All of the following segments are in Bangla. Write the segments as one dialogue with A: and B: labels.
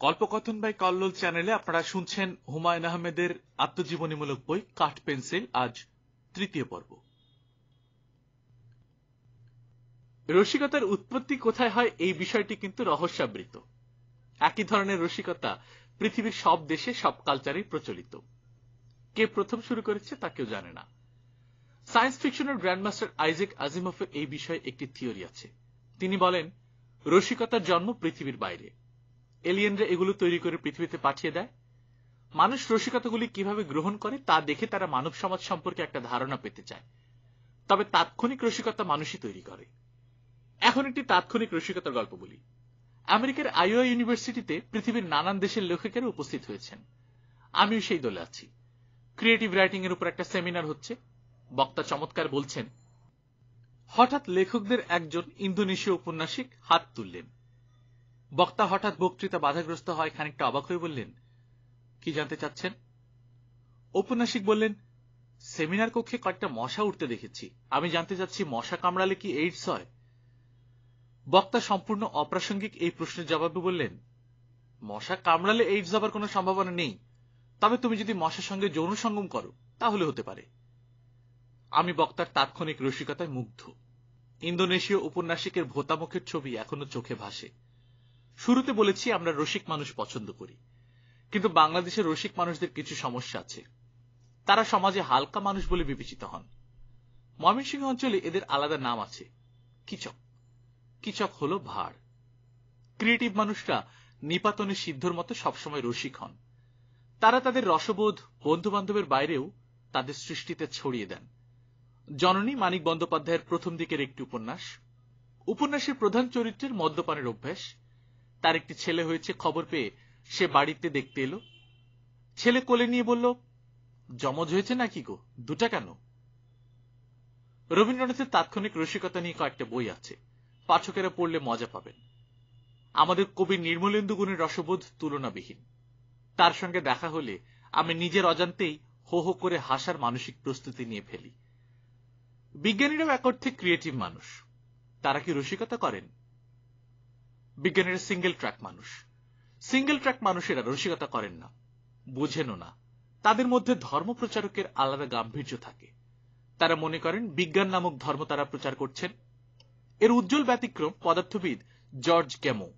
A: কল্পকথন বাই কল্লোল চ্যানেলে আপনারা শুনছেন হুমায়ুন আহমেদের আত্মজীবনীমূলক বই কাঠ পেন্সিল। আজ তৃতীয় পর্ব। রসিকতার উৎপত্তি কোথায় হয় এই বিষয়টি কিন্তু রহস্যাবৃত। একই ধরনের রসিকতা পৃথিবীর সব দেশে সব কালচারেই প্রচলিত। কে প্রথম শুরু করেছে তা কেউ জানে না। সায়েন্স ফিকশনের গ্র্যান্ডমাস্টার আইজ্যাক আজিমফের এই বিষয়ে একটি থিওরি আছে। তিনি বলেন, রসিকতার জন্ম পৃথিবীর বাইরে। এলিয়েনরা এগুলো তৈরি করে পৃথিবীতে পাঠিয়ে দেয়। মানুষ রসিকতাগুলি কিভাবে গ্রহণ করে তা দেখে তারা মানব সমাজ সম্পর্কে একটা ধারণা পেতে চায়। তবে তাৎক্ষণিক রসিকতা মানুষই তৈরি করে। এখন একটি তাৎক্ষণিক রসিকতার গল্প বলি। আমেরিকার আইওয়া ইউনিভার্সিটিতে পৃথিবীর নানান দেশের লেখকেরা উপস্থিত হয়েছেন। আমিও সেই দলে আছি। ক্রিয়েটিভ রাইটিং এর উপর একটা সেমিনার হচ্ছে। বক্তা চমৎকার বলছেন। হঠাৎ লেখকদের একজন ইন্দোনেশীয় ঔপন্যাসিক হাত তুললেন। বক্তা হঠাৎ বক্তৃতা বাধাগ্রস্ত হয় খানিকটা অবাক হয়ে বললেন, কি জানতে চাচ্ছেন? ঔপন্যাসিক বললেন, সেমিনার কক্ষে কয়েকটা মশা উঠতে দেখেছি, আমি জানতে চাচ্ছি মশা কামড়ালে কি এইডস হয়? বক্তা সম্পূর্ণ অপ্রাসঙ্গিক এই প্রশ্নের জবাবে বললেন, মশা কামড়ালে এইডস হবার কোনো সম্ভাবনা নেই, তবে তুমি যদি মশার সঙ্গে যৌন সঙ্গম করো তাহলে হতে পারে। আমি বক্তার তাৎক্ষণিক রসিকতায় মুগ্ধ। ইন্দোনেশীয় উপন্যাসিকের ভোতামুখের ছবি এখনো চোখে ভাসে। শুরুতে বলেছি আমরা রসিক মানুষ পছন্দ করি, কিন্তু বাংলাদেশের রসিক মানুষদের কিছু সমস্যা আছে। তারা সমাজে হালকা মানুষ বলে বিবেচিত হন। ময়মনসিংহ অঞ্চলে এদের আলাদা নাম আছে, কিচক। কিচক হলো ভাড়। ক্রিয়েটিভ মানুষরা নিপাতনে সিদ্ধর মতো সবসময় রসিক হন। তারা তাদের রসবোধ বন্ধু বান্ধবের বাইরেও তাদের সৃষ্টিতে ছড়িয়ে দেন। জননী মানিক বন্দ্যোপাধ্যায়ের প্রথম দিকের একটি উপন্যাস। উপন্যাসের প্রধান চরিত্রের মদ্যপানের অভ্যাস। তার একটি ছেলে হয়েছে খবর পেয়ে সে বাড়িতে দেখতে এলো। ছেলে কোলে নিয়ে বলল, জমজ হয়েছে নাকি গো, দুটা কেন? রবীন্দ্রনাথের তাৎক্ষণিক রসিকতা নিয়ে কয়েকটা বই আছে, পাঠকেরা পড়লে মজা পাবেন। আমাদের কবি নির্মলেন্দু গুণের রসবোধ তুলনাবিহীন। তার সঙ্গে দেখা হলে আমি নিজের অজান্তেই হো হো করে হাসার মানসিক প্রস্তুতি নিয়ে ফেলি। বিজ্ঞানীরাও এক অর্থে ক্রিয়েটিভ মানুষ। তারা কি রসিকতা করেন? বিজ্ঞানীরা সিঙ্গেল ট্র্যাক মানুষ। সিঙ্গেল ট্র্যাক মানুষেরা রসিকতা করেন না, বুঝেনও না। তাদের মধ্যে ধর্মপ্রচারকের আলাদা গাম্ভীর্য থাকে। তারা মনে করেন বিজ্ঞান নামক ধর্ম তারা প্রচার করছেন। এর উজ্জ্বল ব্যতিক্রম পদার্থবিদ জর্জ গ্যামো।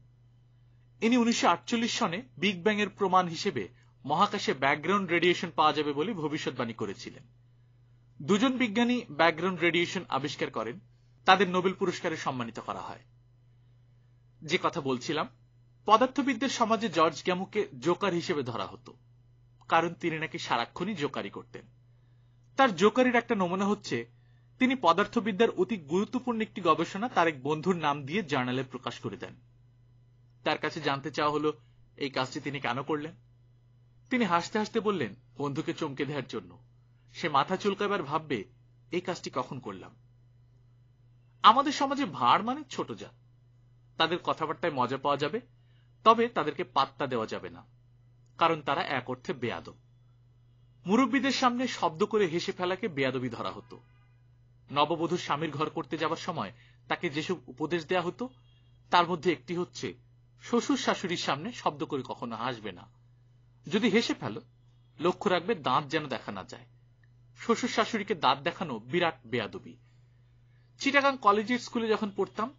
A: ইনি 1948 সনে বিগ ব্যাং এর প্রমাণ হিসেবে মহাকাশে ব্যাকগ্রাউন্ড রেডিয়েশন পাওয়া যাবে বলে ভবিষ্যৎবাণী করেছিলেন। দুজন বিজ্ঞানী ব্যাকগ্রাউন্ড রেডিয়েশন আবিষ্কার করেন, তাদের নোবেল পুরস্কারে সম্মানিত করা হয়। যে কথা বলছিলাম, পদার্থবিদদের সমাজে জর্জ গ্যামোকে জোকার হিসেবে ধরা হতো, কারণ তিনি নাকি সারাক্ষণই জোকারি করতেন। তার জোকারির একটা নমুনা হচ্ছে, তিনি পদার্থবিদ্যার অতি গুরুত্বপূর্ণ একটি গবেষণা তার এক বন্ধুর নাম দিয়ে জার্নালে প্রকাশ করে দেন। তার কাছে জানতে চাওয়া হলো এই কাজটি তিনি কেন করলেন। তিনি হাসতে হাসতে বললেন, বন্ধুকে চমকে দেওয়ার জন্য। সে মাথা চুলকাবার ভাববে এই কাজটি কখন করলাম। আমাদের সমাজে ভাড় মানে ছোট জাত। তাদের কথাবার্তায় মজা পাওয়া যাবে, তবে তাদেরকে পাত্তা দেওয়া যাবে না, কারণ তারা এক অর্থে বেয়াদব। মুরব্বীদের সামনে শব্দ করে হেসে ফেলাকে বেয়াদবি ধরা হতো। নববধূর স্বামীর ঘর করতে যাওয়ার সময় তাকে যেসব উপদেশ দেয়া হতো, তার মধ্যে একটি হচ্ছে, শ্বশুর শাশুড়ির সামনে শব্দ করে কখনো হাসবে না। যদি হেসে ফেলো, লক্ষ্য রাখবে দাঁত যেন দেখা না যায়। শ্বশুর শাশুড়িকে দাঁত দেখানো বিরাট বেয়াদবি। চিটাগাং কলেজের স্কুলে যখন পড়তাম,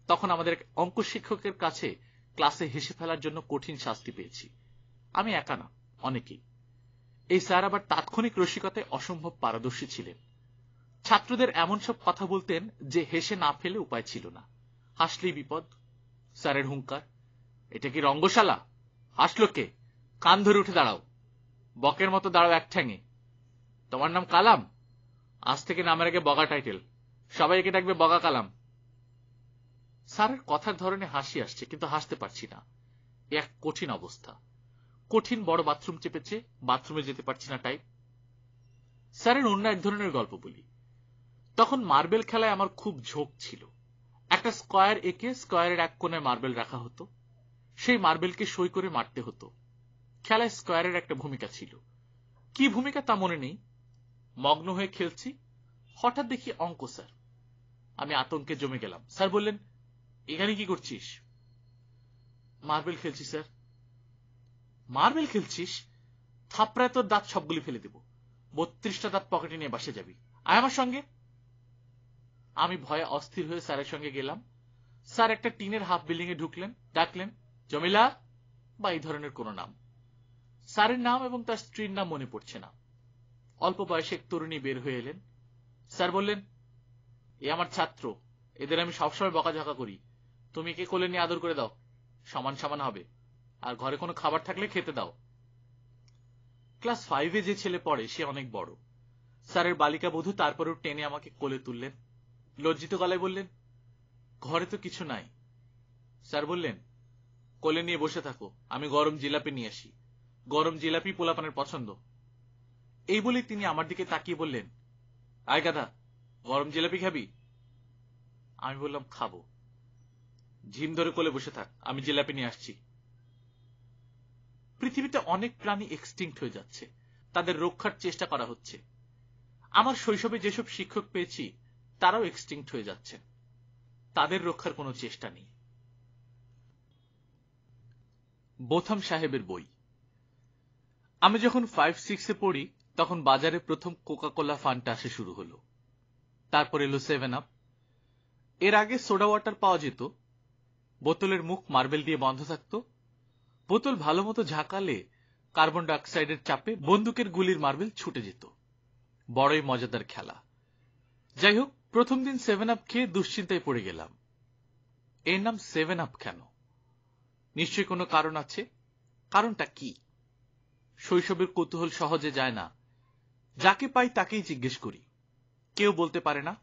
A: তখন আমাদের এক অঙ্ক শিক্ষকের কাছে ক্লাসে হেসে ফেলার জন্য কঠিন শাস্তি পেয়েছি। আমি একা না, অনেকেই। এই স্যার আবার তাৎক্ষণিক রসিকতায় অসম্ভব পারদর্শী ছিলেন। ছাত্রদের এমন সব কথা বলতেন যে হেসে না ফেলে উপায় ছিল না। হাসলেই বিপদ। স্যারের হুঙ্কার, এটা কি রঙ্গশালা? হাসলো কে? কান ধরে উঠে দাঁড়াও, বকের মতো দাঁড়াও এক ঠ্যাঙে। তোমার নাম কালাম? আজ থেকে নামের আগে বগা টাইটেল, সবাই একে ডাকবে বগা কালাম। স্যারের কথার ধরনে হাসি আসছে, কিন্তু হাসতে পারছি না। এক কঠিন অবস্থা। কঠিন বড় বাথরুম চেপেছে, বাথরুমে যেতে পারছি না টাইপ। স্যারের অন্য এক ধরনের গল্প বলি। তখন মার্বেল খেলায় আমার খুব ঝোঁক ছিল। একটা স্কয়ার এঁকে স্কয়ারের এক কোণায় মার্বেল রাখা হতো। সেই মার্বেলকে সই করে মারতে হতো। খেলায় স্কয়ারের একটা ভূমিকা ছিল। কি ভূমিকা তা মনে নেই। মগ্ন হয়ে খেলছি, হঠাৎ দেখি অঙ্ক স্যার। আমি আতঙ্কে জমে গেলাম। স্যার বললেন, এখানে কি করছিস? মার্বেল খেলছি স্যার। মার্বেল খেলছিস? থাপড়ায় তোর দাঁত সবগুলি ফেলে দেব। 32টা দাঁত পকেটে নিয়ে বাসে যাবি। আয় আমার সঙ্গে। আমি ভয়ে অস্থির হয়ে স্যারের সঙ্গে গেলাম। স্যার একটা টিনের হাফ বিল্ডিং এ ঢুকলেন, ডাকলেন জমিলা বা এই ধরনের কোন নাম। স্যারের নাম এবং তার স্ত্রীর নাম মনে পড়ছে না। অল্প বয়সে এক তরুণী বের হয়ে এলেন। স্যার বললেন, এ আমার ছাত্র, এদের আমি সবসময় বকাঝকা করি, তুমি একে কোলে নিয়ে আদর করে দাও, সমান সমান হবে, আর ঘরে কোনো খাবার থাকলে খেতে দাও। ক্লাস 5-এ যে ছেলে পড়ে সে অনেক বড়। স্যারের বালিকা বধূ তারপরেও টেনে আমাকে কোলে তুললেন। লজ্জিত গলায় বললেন, ঘরে তো কিছু নাই। স্যার বললেন, কোলে নিয়ে বসে থাকো, আমি গরম জিলাপি নিয়ে আসি। গরম জিলাপি পোলাপানের পছন্দ। এই বলে তিনি আমার দিকে তাকিয়ে বললেন, আয় গাধা, গরম জিলাপি খাবি? আমি বললাম, খাবো। ঝিম ধরে কোলে বসে থাক, আমি জিলাপি নিয়ে আসছি। পৃথিবীতে অনেক প্রাণী এক্সটিংক্ট হয়ে যাচ্ছে, তাদের রক্ষার চেষ্টা করা হচ্ছে। আমার শৈশবে যেসব শিক্ষক পেয়েছি তারাও এক্সটিংক্ট হয়ে যাচ্ছে, তাদের রক্ষার কোনো চেষ্টা নেই। বোথাম সাহেবের বই। আমি যখন 5-6-এ পড়ি তখন বাজারে প্রথম কোকা কোলা ফান্টা আসে শুরু হলো। তারপর এলো 7 আপ। এর আগে সোডা ওয়াটার পাওয়া যেত। বোতলের মুখ মার্বেল দিয়ে বন্ধ থাকত। বোতল ভালো মতো ঝাঁকালে কার্বন ডাইঅক্সাইডের চাপে বন্দুকের গুলির মার্বেল ছুটে যেত। বড়ই মজাদার খেলা। যাই হোক, প্রথম দিন 7 আপ খেয়ে দুশ্চিন্তায় পড়ে গেলাম। এর নাম 7 আপ কেন? নিশ্চয়ই কোনো কারণ আছে। কারণটা কি? শৈশবের কৌতূহল সহজে যায় না। যাকে পাই তাকেই জিজ্ঞেস করি, কেউ বলতে পারে না।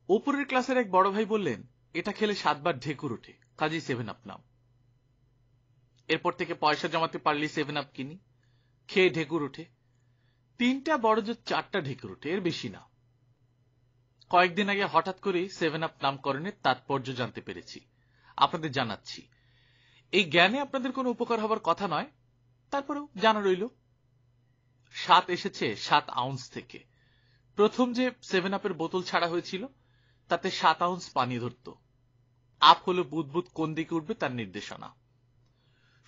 A: ওপরের ক্লাসের এক বড় ভাই বললেন, এটা খেলে 7 বার ঢেকুর ওঠে, কাজেই 7 আপ নাম। এরপর থেকে পয়সা জমাতে পারলেই 7 আপ কিনি। খেয়ে ঢেকুর ওঠে। 3টা বড় জোর 4টা ঢেকুর ওঠে, এর বেশি না। কয়েকদিন আগে হঠাৎ করেই 7 আপ নামকরণের তাৎপর্য জানতে পেরেছি, আপনাদের জানাচ্ছি। এই জ্ঞানে আপনাদের কোনো উপকার হবার কথা নয়, তারপরেও জানা রইল। 7 এসেছে 7 আউন্স থেকে। প্রথম যে 7 আপের বোতল ছাড়া হয়েছিল তাতে 7 আউন্স পানি ধরত। আপ হলো বুদবুদ কোন দিকে উঠবে তার নির্দেশনা।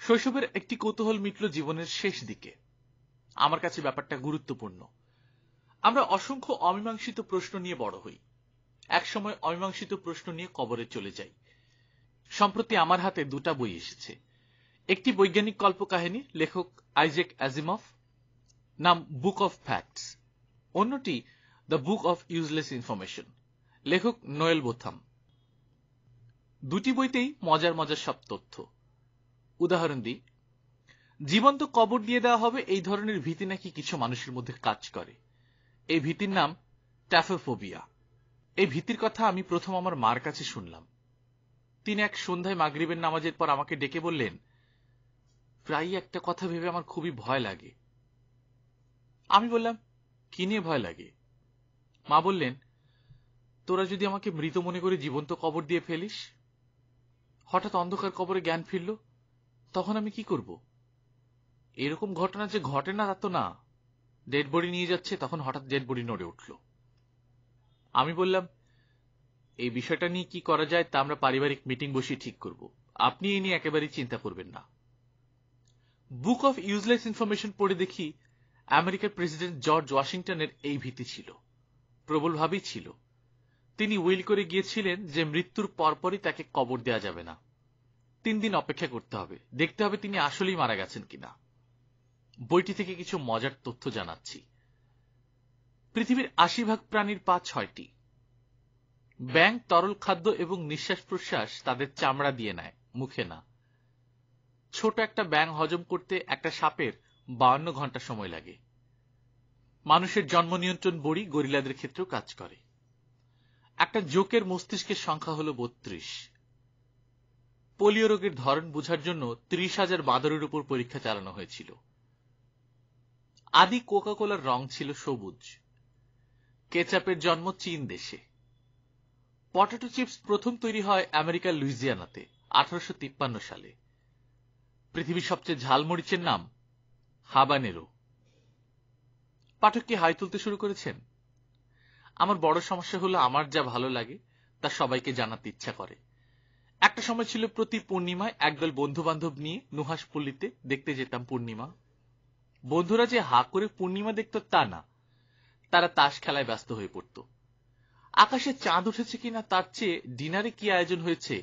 A: শৈশবের একটি কৌতূহল মিটল জীবনের শেষ দিকে। আমার কাছে ব্যাপারটা গুরুত্বপূর্ণ। আমরা অসংখ্য অমীমাংসিত প্রশ্ন নিয়ে বড় হই। একসময় অমীমাংসিত প্রশ্ন নিয়ে কবরে চলে যাই। সম্প্রতি আমার হাতে 2টা বই এসেছে। একটি বৈজ্ঞানিক কল্পকাহিনী, লেখক আইজ্যাক অ্যাজিমভ, নাম বুক অফ ফ্যাক্টস। অন্যটি the book of useless information, লেখক নোয়েল বোথাম। দুটি বইতেই মজার মজার সব তথ্য। উদাহরণ দিই, জীবন্ত কবর দিয়ে দেওয়া হবে এই ধরনের ভীতি নাকি কিছু মানুষের মধ্যে কাজ করে। এই ভীতির নাম ট্যাফোফোবিয়া। এই ভীতির কথা আমি প্রথম আমার মার কাছে শুনলাম। তিনি এক সন্ধ্যায় মাগরিবের নামাজের পর আমাকে ডেকে বললেন, প্রায়ই একটা কথা ভেবে আমার খুবই ভয় লাগে। আমি বললাম, কি নিয়ে ভয় লাগে? মা বললেন, তোরা যদি আমাকে মৃত মনে করে জীবন্ত কবর দিয়ে ফেলিস, হঠাৎ অন্ধকার কবরে জ্ঞান ফিরল, তখন আমি কি করব? এরকম ঘটনা যে ঘটে না তা তো না। ডেড বডি নিয়ে যাচ্ছে, তখন হঠাৎ ডেড বডি নড়ে উঠল। আমি বললাম, এই বিষয়টা নিয়ে কি করা যায় তা আমরা পারিবারিক মিটিং বসিয়ে ঠিক করব। আপনি এই নিয়ে একেবারেই চিন্তা করবেন না। বুক অফ ইউজলেস ইনফরমেশন পড়ে দেখি আমেরিকার প্রেসিডেন্ট জর্জ ওয়াশিংটনের এই ভীতি ছিল, প্রবলভাবেই ছিল। তিনি উইল করে গিয়েছিলেন যে মৃত্যুর পরপরই তাকে কবর দেওয়া যাবে না। 3 দিন অপেক্ষা করতে হবে, দেখতে হবে তিনি আসলেই মারা গেছেন কিনা। বইটি থেকে কিছু মজার তথ্য জানাচ্ছি। পৃথিবীর 80% প্রাণীর পা 6টি। ব্যাঙ তরল খাদ্য এবং নিঃশ্বাস প্রশ্বাস তাদের চামড়া দিয়ে নেয়, মুখে না। ছোট একটা ব্যাঙ হজম করতে একটা সাপের 52 ঘন্টা সময় লাগে। মানুষের জন্ম নিয়ন্ত্রণ বড়ি গরিলাদের ক্ষেত্রেও কাজ করে। একটা জোকের মস্তিষ্কের সংখ্যা হলো 32। পোলিও রোগের ধরন বোঝার জন্য 30,000 বাঁদরের উপর পরীক্ষা চালানো হয়েছিল। আদি কোকা কোলার রং ছিল সবুজ। কেচাপের জন্ম চীন দেশে। পটেটো চিপস প্রথম তৈরি হয় আমেরিকার লুইজিয়ানাতে 1853 সালে। পৃথিবীর সবচেয়ে ঝালমরিচের নাম হাবানেরো। পাঠক কি হাই তুলতে শুরু করেছেন? আমার বড় সমস্যা হলো আমার যা ভালো লাগে তা সবাইকে জানাতে ইচ্ছা করে। একটা সময় ছিল প্রতি পূর্ণিমায় একদল বন্ধু বান্ধব নিয়ে নুহাসপল্লীতে দেখতে যেতাম পূর্ণিমা। বন্ধুরা যে হা করে পূর্ণিমা দেখত তা না, তারা তাস খেলায় ব্যস্ত হয়ে পড়ত। আকাশে চাঁদ উঠেছে কিনা তার চেয়ে ডিনারে কি আয়োজন হয়েছে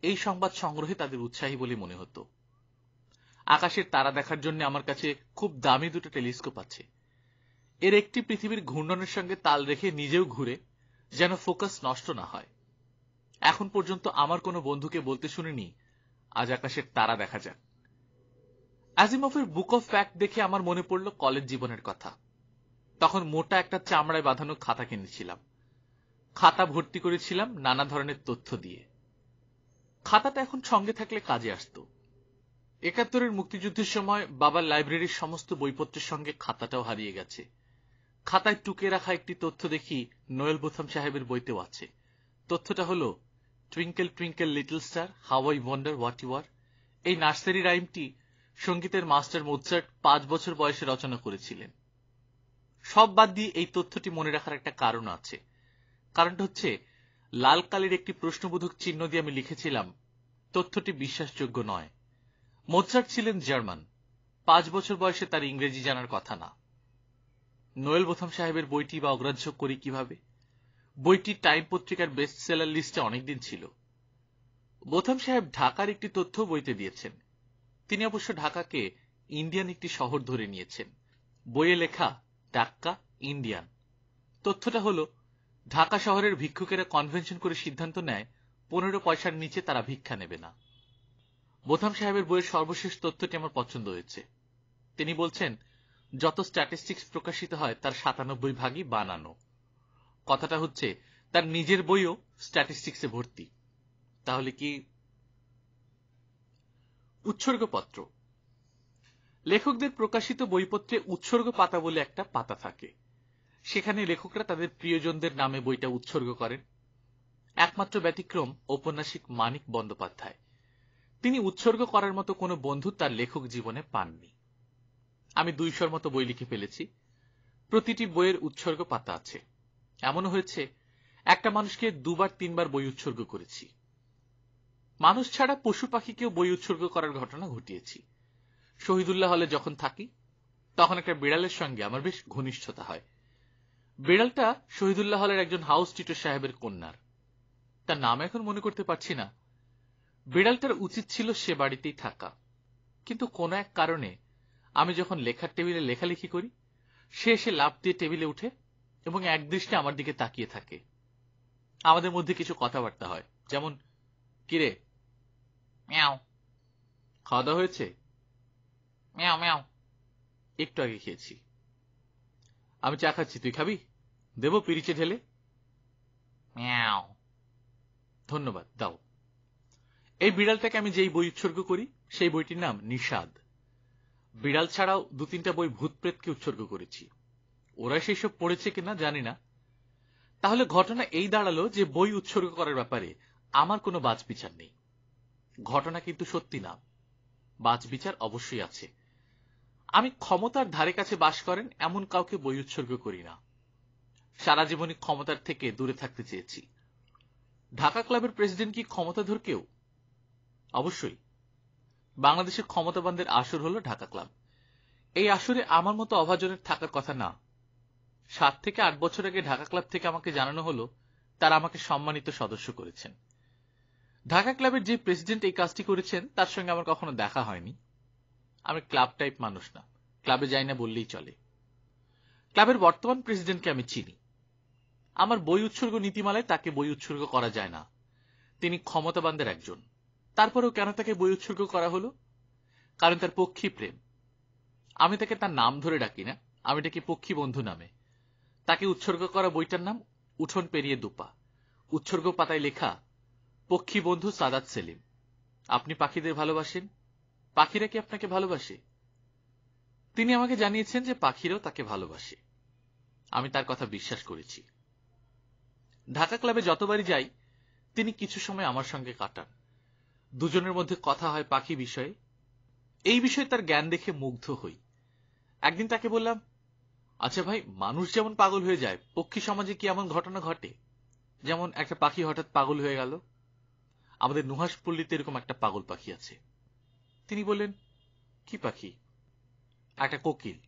A: এই সংবাদ সংগ্রহে তাদের উৎসাহী বলে মনে হতো। আকাশের তারা দেখার জন্য আমার কাছে খুব দামি দুটো টেলিস্কোপ আছে। এর একটি পৃথিবীর ঘূর্ণনের সঙ্গে তাল রেখে নিজেও ঘুরে, যেন ফোকাস নষ্ট না হয়। এখন পর্যন্ত আমার কোনো বন্ধুকে বলতে শুনিনি আজ আকাশের তারা দেখা যাক। আজিমফের বুক অফ ফ্যাক্ট দেখে আমার মনে পড়ল কলেজ জীবনের কথা। তখন মোটা একটা চামড়ায় বাঁধানো খাতা কিনেছিলাম। খাতা ভর্তি করেছিলাম নানা ধরনের তথ্য দিয়ে। খাতাটা এখন সঙ্গে থাকলে কাজে আসত। ৭১-এর মুক্তিযুদ্ধের সময় বাবার লাইব্রেরির সমস্ত বইপত্রের সঙ্গে খাতাটাও হারিয়ে গেছে। খাতায় টুকে রাখা একটি তথ্য দেখি নোয়েল বোথাম সাহেবের বইতেও আছে। তথ্যটা হল, twinkle twinkle little star, how I wonder what you are. এই নার্সারি রাইমটি সঙ্গীতের মাস্টার মোৎসার্ট ৫ বছর বয়সে রচনা করেছিলেন। সব বাদ দিয়ে এই তথ্যটি মনে রাখার একটা কারণ আছে। কারণটা হচ্ছে, লাল কালির একটি প্রশ্নবোধক চিহ্ন দিয়ে আমি লিখেছিলাম তথ্যটি বিশ্বাসযোগ্য নয়। মোৎসার্ট ছিলেন জার্মান। ৫ বছর বয়সে তার ইংরেজি জানার কথা না। নোয়েল বোথাম সাহেবের বইটি বা অগ্রাহ্য করি কিভাবে? বইটি টাইম পত্রিকার বেস্ট সেলার লিস্টে অনেকদিন ছিল। বোথাম সাহেব ঢাকার একটি তথ্য বইতে দিয়েছেন। তিনি অবশ্য ঢাকাকে ইন্ডিয়ান একটি শহর ধরে নিয়েছেন। বইয়ে লেখা ডাক্কা ইন্ডিয়ান। তথ্যটা হল, ঢাকা শহরের ভিক্ষুকেরা কনভেনশন করে সিদ্ধান্ত নেয় ১৫ পয়সার নিচে তারা ভিক্ষা নেবে না। বোথাম সাহেবের বইয়ের সর্বশেষ তথ্যটি আমার পছন্দ হয়েছে। তিনি বলছেন, যত স্ট্যাটিস্টিক্স প্রকাশিত হয় তার ৯৭ ভাগই বানানো। কথাটা হচ্ছে, তার নিজের বইও স্ট্যাটিস্টিক্সে ভর্তি। তাহলে কি? উৎসর্গপত্র। লেখকদের প্রকাশিত বইপত্রে উৎসর্গ পাতা বলে একটা পাতা থাকে। সেখানে লেখকরা তাদের প্রিয়জনদের নামে বইটা উৎসর্গ করেন। একমাত্র ব্যতিক্রম ঔপন্যাসিক মানিক বন্দ্যোপাধ্যায়। তিনি উৎসর্গ করার মতো কোনো বন্ধু তার লেখক জীবনে পাননি। আমি ২০০-র মতো বই লিখে ফেলেছি। প্রতিটি বইয়ের উৎসর্গ পাতা আছে। এমনও হয়েছে, একটা মানুষকে ২-৩ বার বই উৎসর্গ করেছি। মানুষ ছাড়া পশু পাখিকেও বই উৎসর্গ করার ঘটনা ঘটিয়েছি। শহীদুল্লাহ হলে যখন থাকি, তখন একটা বিড়ালের সঙ্গে আমার বেশ ঘনিষ্ঠতা হয়। বিড়ালটা শহীদুল্লাহ হলের একজন হাউস টিউটর সাহেবের কন্যার। তার নাম এখন মনে করতে পারছি না। বিড়ালটার উচিত ছিল সে বাড়িতেই থাকা, কিন্তু কোনো এক কারণে আমি যখন লেখার টেবিলে লেখালেখি করি, সে এসে লাফ দিয়ে টেবিলে উঠে এবং একদৃষ্টে আমার দিকে তাকিয়ে থাকে। আমাদের মধ্যে কিছু কথাবার্তা হয়, যেমন, কিরে, মিয়াও, খাওয়া দাওয়া হয়েছে? মিয়াও মিয়াও, একটু আগে খেয়েছি। আমি চা খাচ্ছি, তুই খাবি? দেবো পিরিচে ঢেলে? মিয়াও, ধন্যবাদ, দাও। এই বিড়ালটাকে আমি যেই বই উৎসর্গ করি সেই বইটির নাম নিষাদ। বিড়াল ছাড়াও ২-৩টা বই ভূত প্রেতকে উৎসর্গ করেছি। ওরা সেই সব পড়েছে কিনা জানি না। তাহলে ঘটনা এই দাঁড়ালো যে বই উৎসর্গ করার ব্যাপারে আমার কোনো বাছবিচার নেই। ঘটনা কিন্তু সত্যি না, বাছবিচার অবশ্যই আছে। আমি ক্ষমতার ধারে কাছে বাস করেন এমন কাউকে বই উৎসর্গ করি না। সারা জীবনই ক্ষমতার থেকে দূরে থাকতে চেয়েছি। ঢাকা ক্লাবের প্রেসিডেন্ট কি ক্ষমতাধর কেউ? অবশ্যই। বাংলাদেশের ক্ষমতাবানদের আসর হল ঢাকা ক্লাব। এই আসরে আমার মতো অভাজনের থাকার কথা না। ৭ থেকে ৮ বছর আগে ঢাকা ক্লাব থেকে আমাকে জানানো হলো তারা আমাকে সম্মানিত সদস্য করেছেন। ঢাকা ক্লাবের যে প্রেসিডেন্ট এই কাজটি করেছেন তার সঙ্গে আমার কখনো দেখা হয়নি। আমি ক্লাব টাইপ মানুষ না, ক্লাবে যাই না বললেই চলে। ক্লাবের বর্তমান প্রেসিডেন্টকে আমি চিনি। আমার বই উৎসর্গ নীতিমালায় তাকে বই উৎসর্গ করা যায় না। তিনি ক্ষমতাবানদের একজন। তারপরেও কেন তাকে বই উৎসর্গ করা হলো? কারণ তার পক্ষী প্রেম। আমি তাকে তার নাম ধরে ডাকি না, আমি ডাকি পক্ষী বন্ধু নামে। তাকে উৎসর্গ করা বইটার নাম উঠোন পেরিয়ে দুপা। উৎসর্গ পাতায় লেখা, পক্ষী বন্ধু সাদাত সেলিম, আপনি পাখিদের ভালোবাসেন, পাখিরা কি আপনাকে ভালোবাসে? তিনি আমাকে জানিয়েছেন যে পাখিরাও তাকে ভালোবাসে। আমি তার কথা বিশ্বাস করেছি। ঢাকা ক্লাবে যতবারই যাই তিনি কিছু সময় আমার সঙ্গে কাটান। দুজনের মধ্যে কথা হয় পাখি বিষয়ে। এই বিষয়ে তার জ্ঞান দেখে মুগ্ধ হই। একদিন তাকে বললাম, আচ্ছা ভাই, মানুষ যেমন পাগল হয়ে যায়, পক্ষী সমাজে কি এমন ঘটনা ঘটে, যেমন একটা পাখি হঠাৎ পাগল হয়ে গেল? আমাদের নুহাশপল্লীতে এরকম একটা পাগল পাখি আছে। তিনি বললেন, কি পাখি? একটা কোকিল।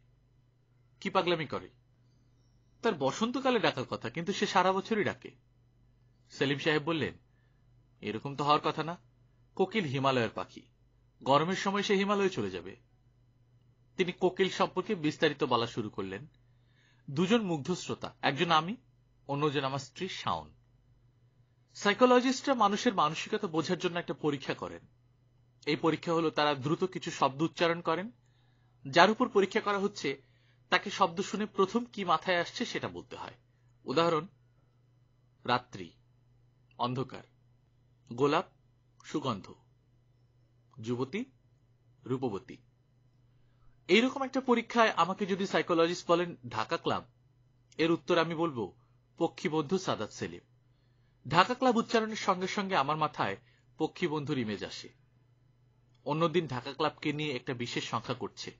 A: কি পাগলামি করে? তার বসন্তকালে ডাকার কথা, কিন্তু সে সারা বছরই ডাকে। সেলিম সাহেব বললেন, এরকম তো হওয়ার কথা না। কোকিল হিমালয়ের পাখি, গরমের সময় সে হিমালয়ে চলে যাবে। তিনি কোকিল সম্পর্কে বিস্তারিত বলা শুরু করলেন। দুজন মুগ্ধ শ্রোতা, একজন আমি, অন্যজন আমার স্ত্রী শাওন। সাইকোলজিস্টরা মানুষের মানসিকতা বোঝার জন্য একটা পরীক্ষা করেন। এই পরীক্ষা হলো তারা দ্রুত কিছু শব্দ উচ্চারণ করেন। যার উপর পরীক্ষা করা হচ্ছে তাকে শব্দ শুনে প্রথম কি মাথায় আসছে সেটা বলতে হয়। উদাহরণ, রাত্রি, অন্ধকার, গোলাপ, সুগন্ধ, যুবতী, রূপবতী। এইরকম একটা পরীক্ষায় আমাকে যদি সাইকোলজিস্ট বলেন ঢাকা ক্লাব, এর উত্তর আমি বলবো পক্ষীবন্ধু সাদাত সেলিম। ঢাকা ক্লাব উচ্চারণের সঙ্গে সঙ্গে আমার মাথায় পক্ষীবন্ধুর ইমেজ আসে। অন্যদিন ঢাকা ক্লাবকে নিয়ে একটা বিশেষ সংখ্যা করছে,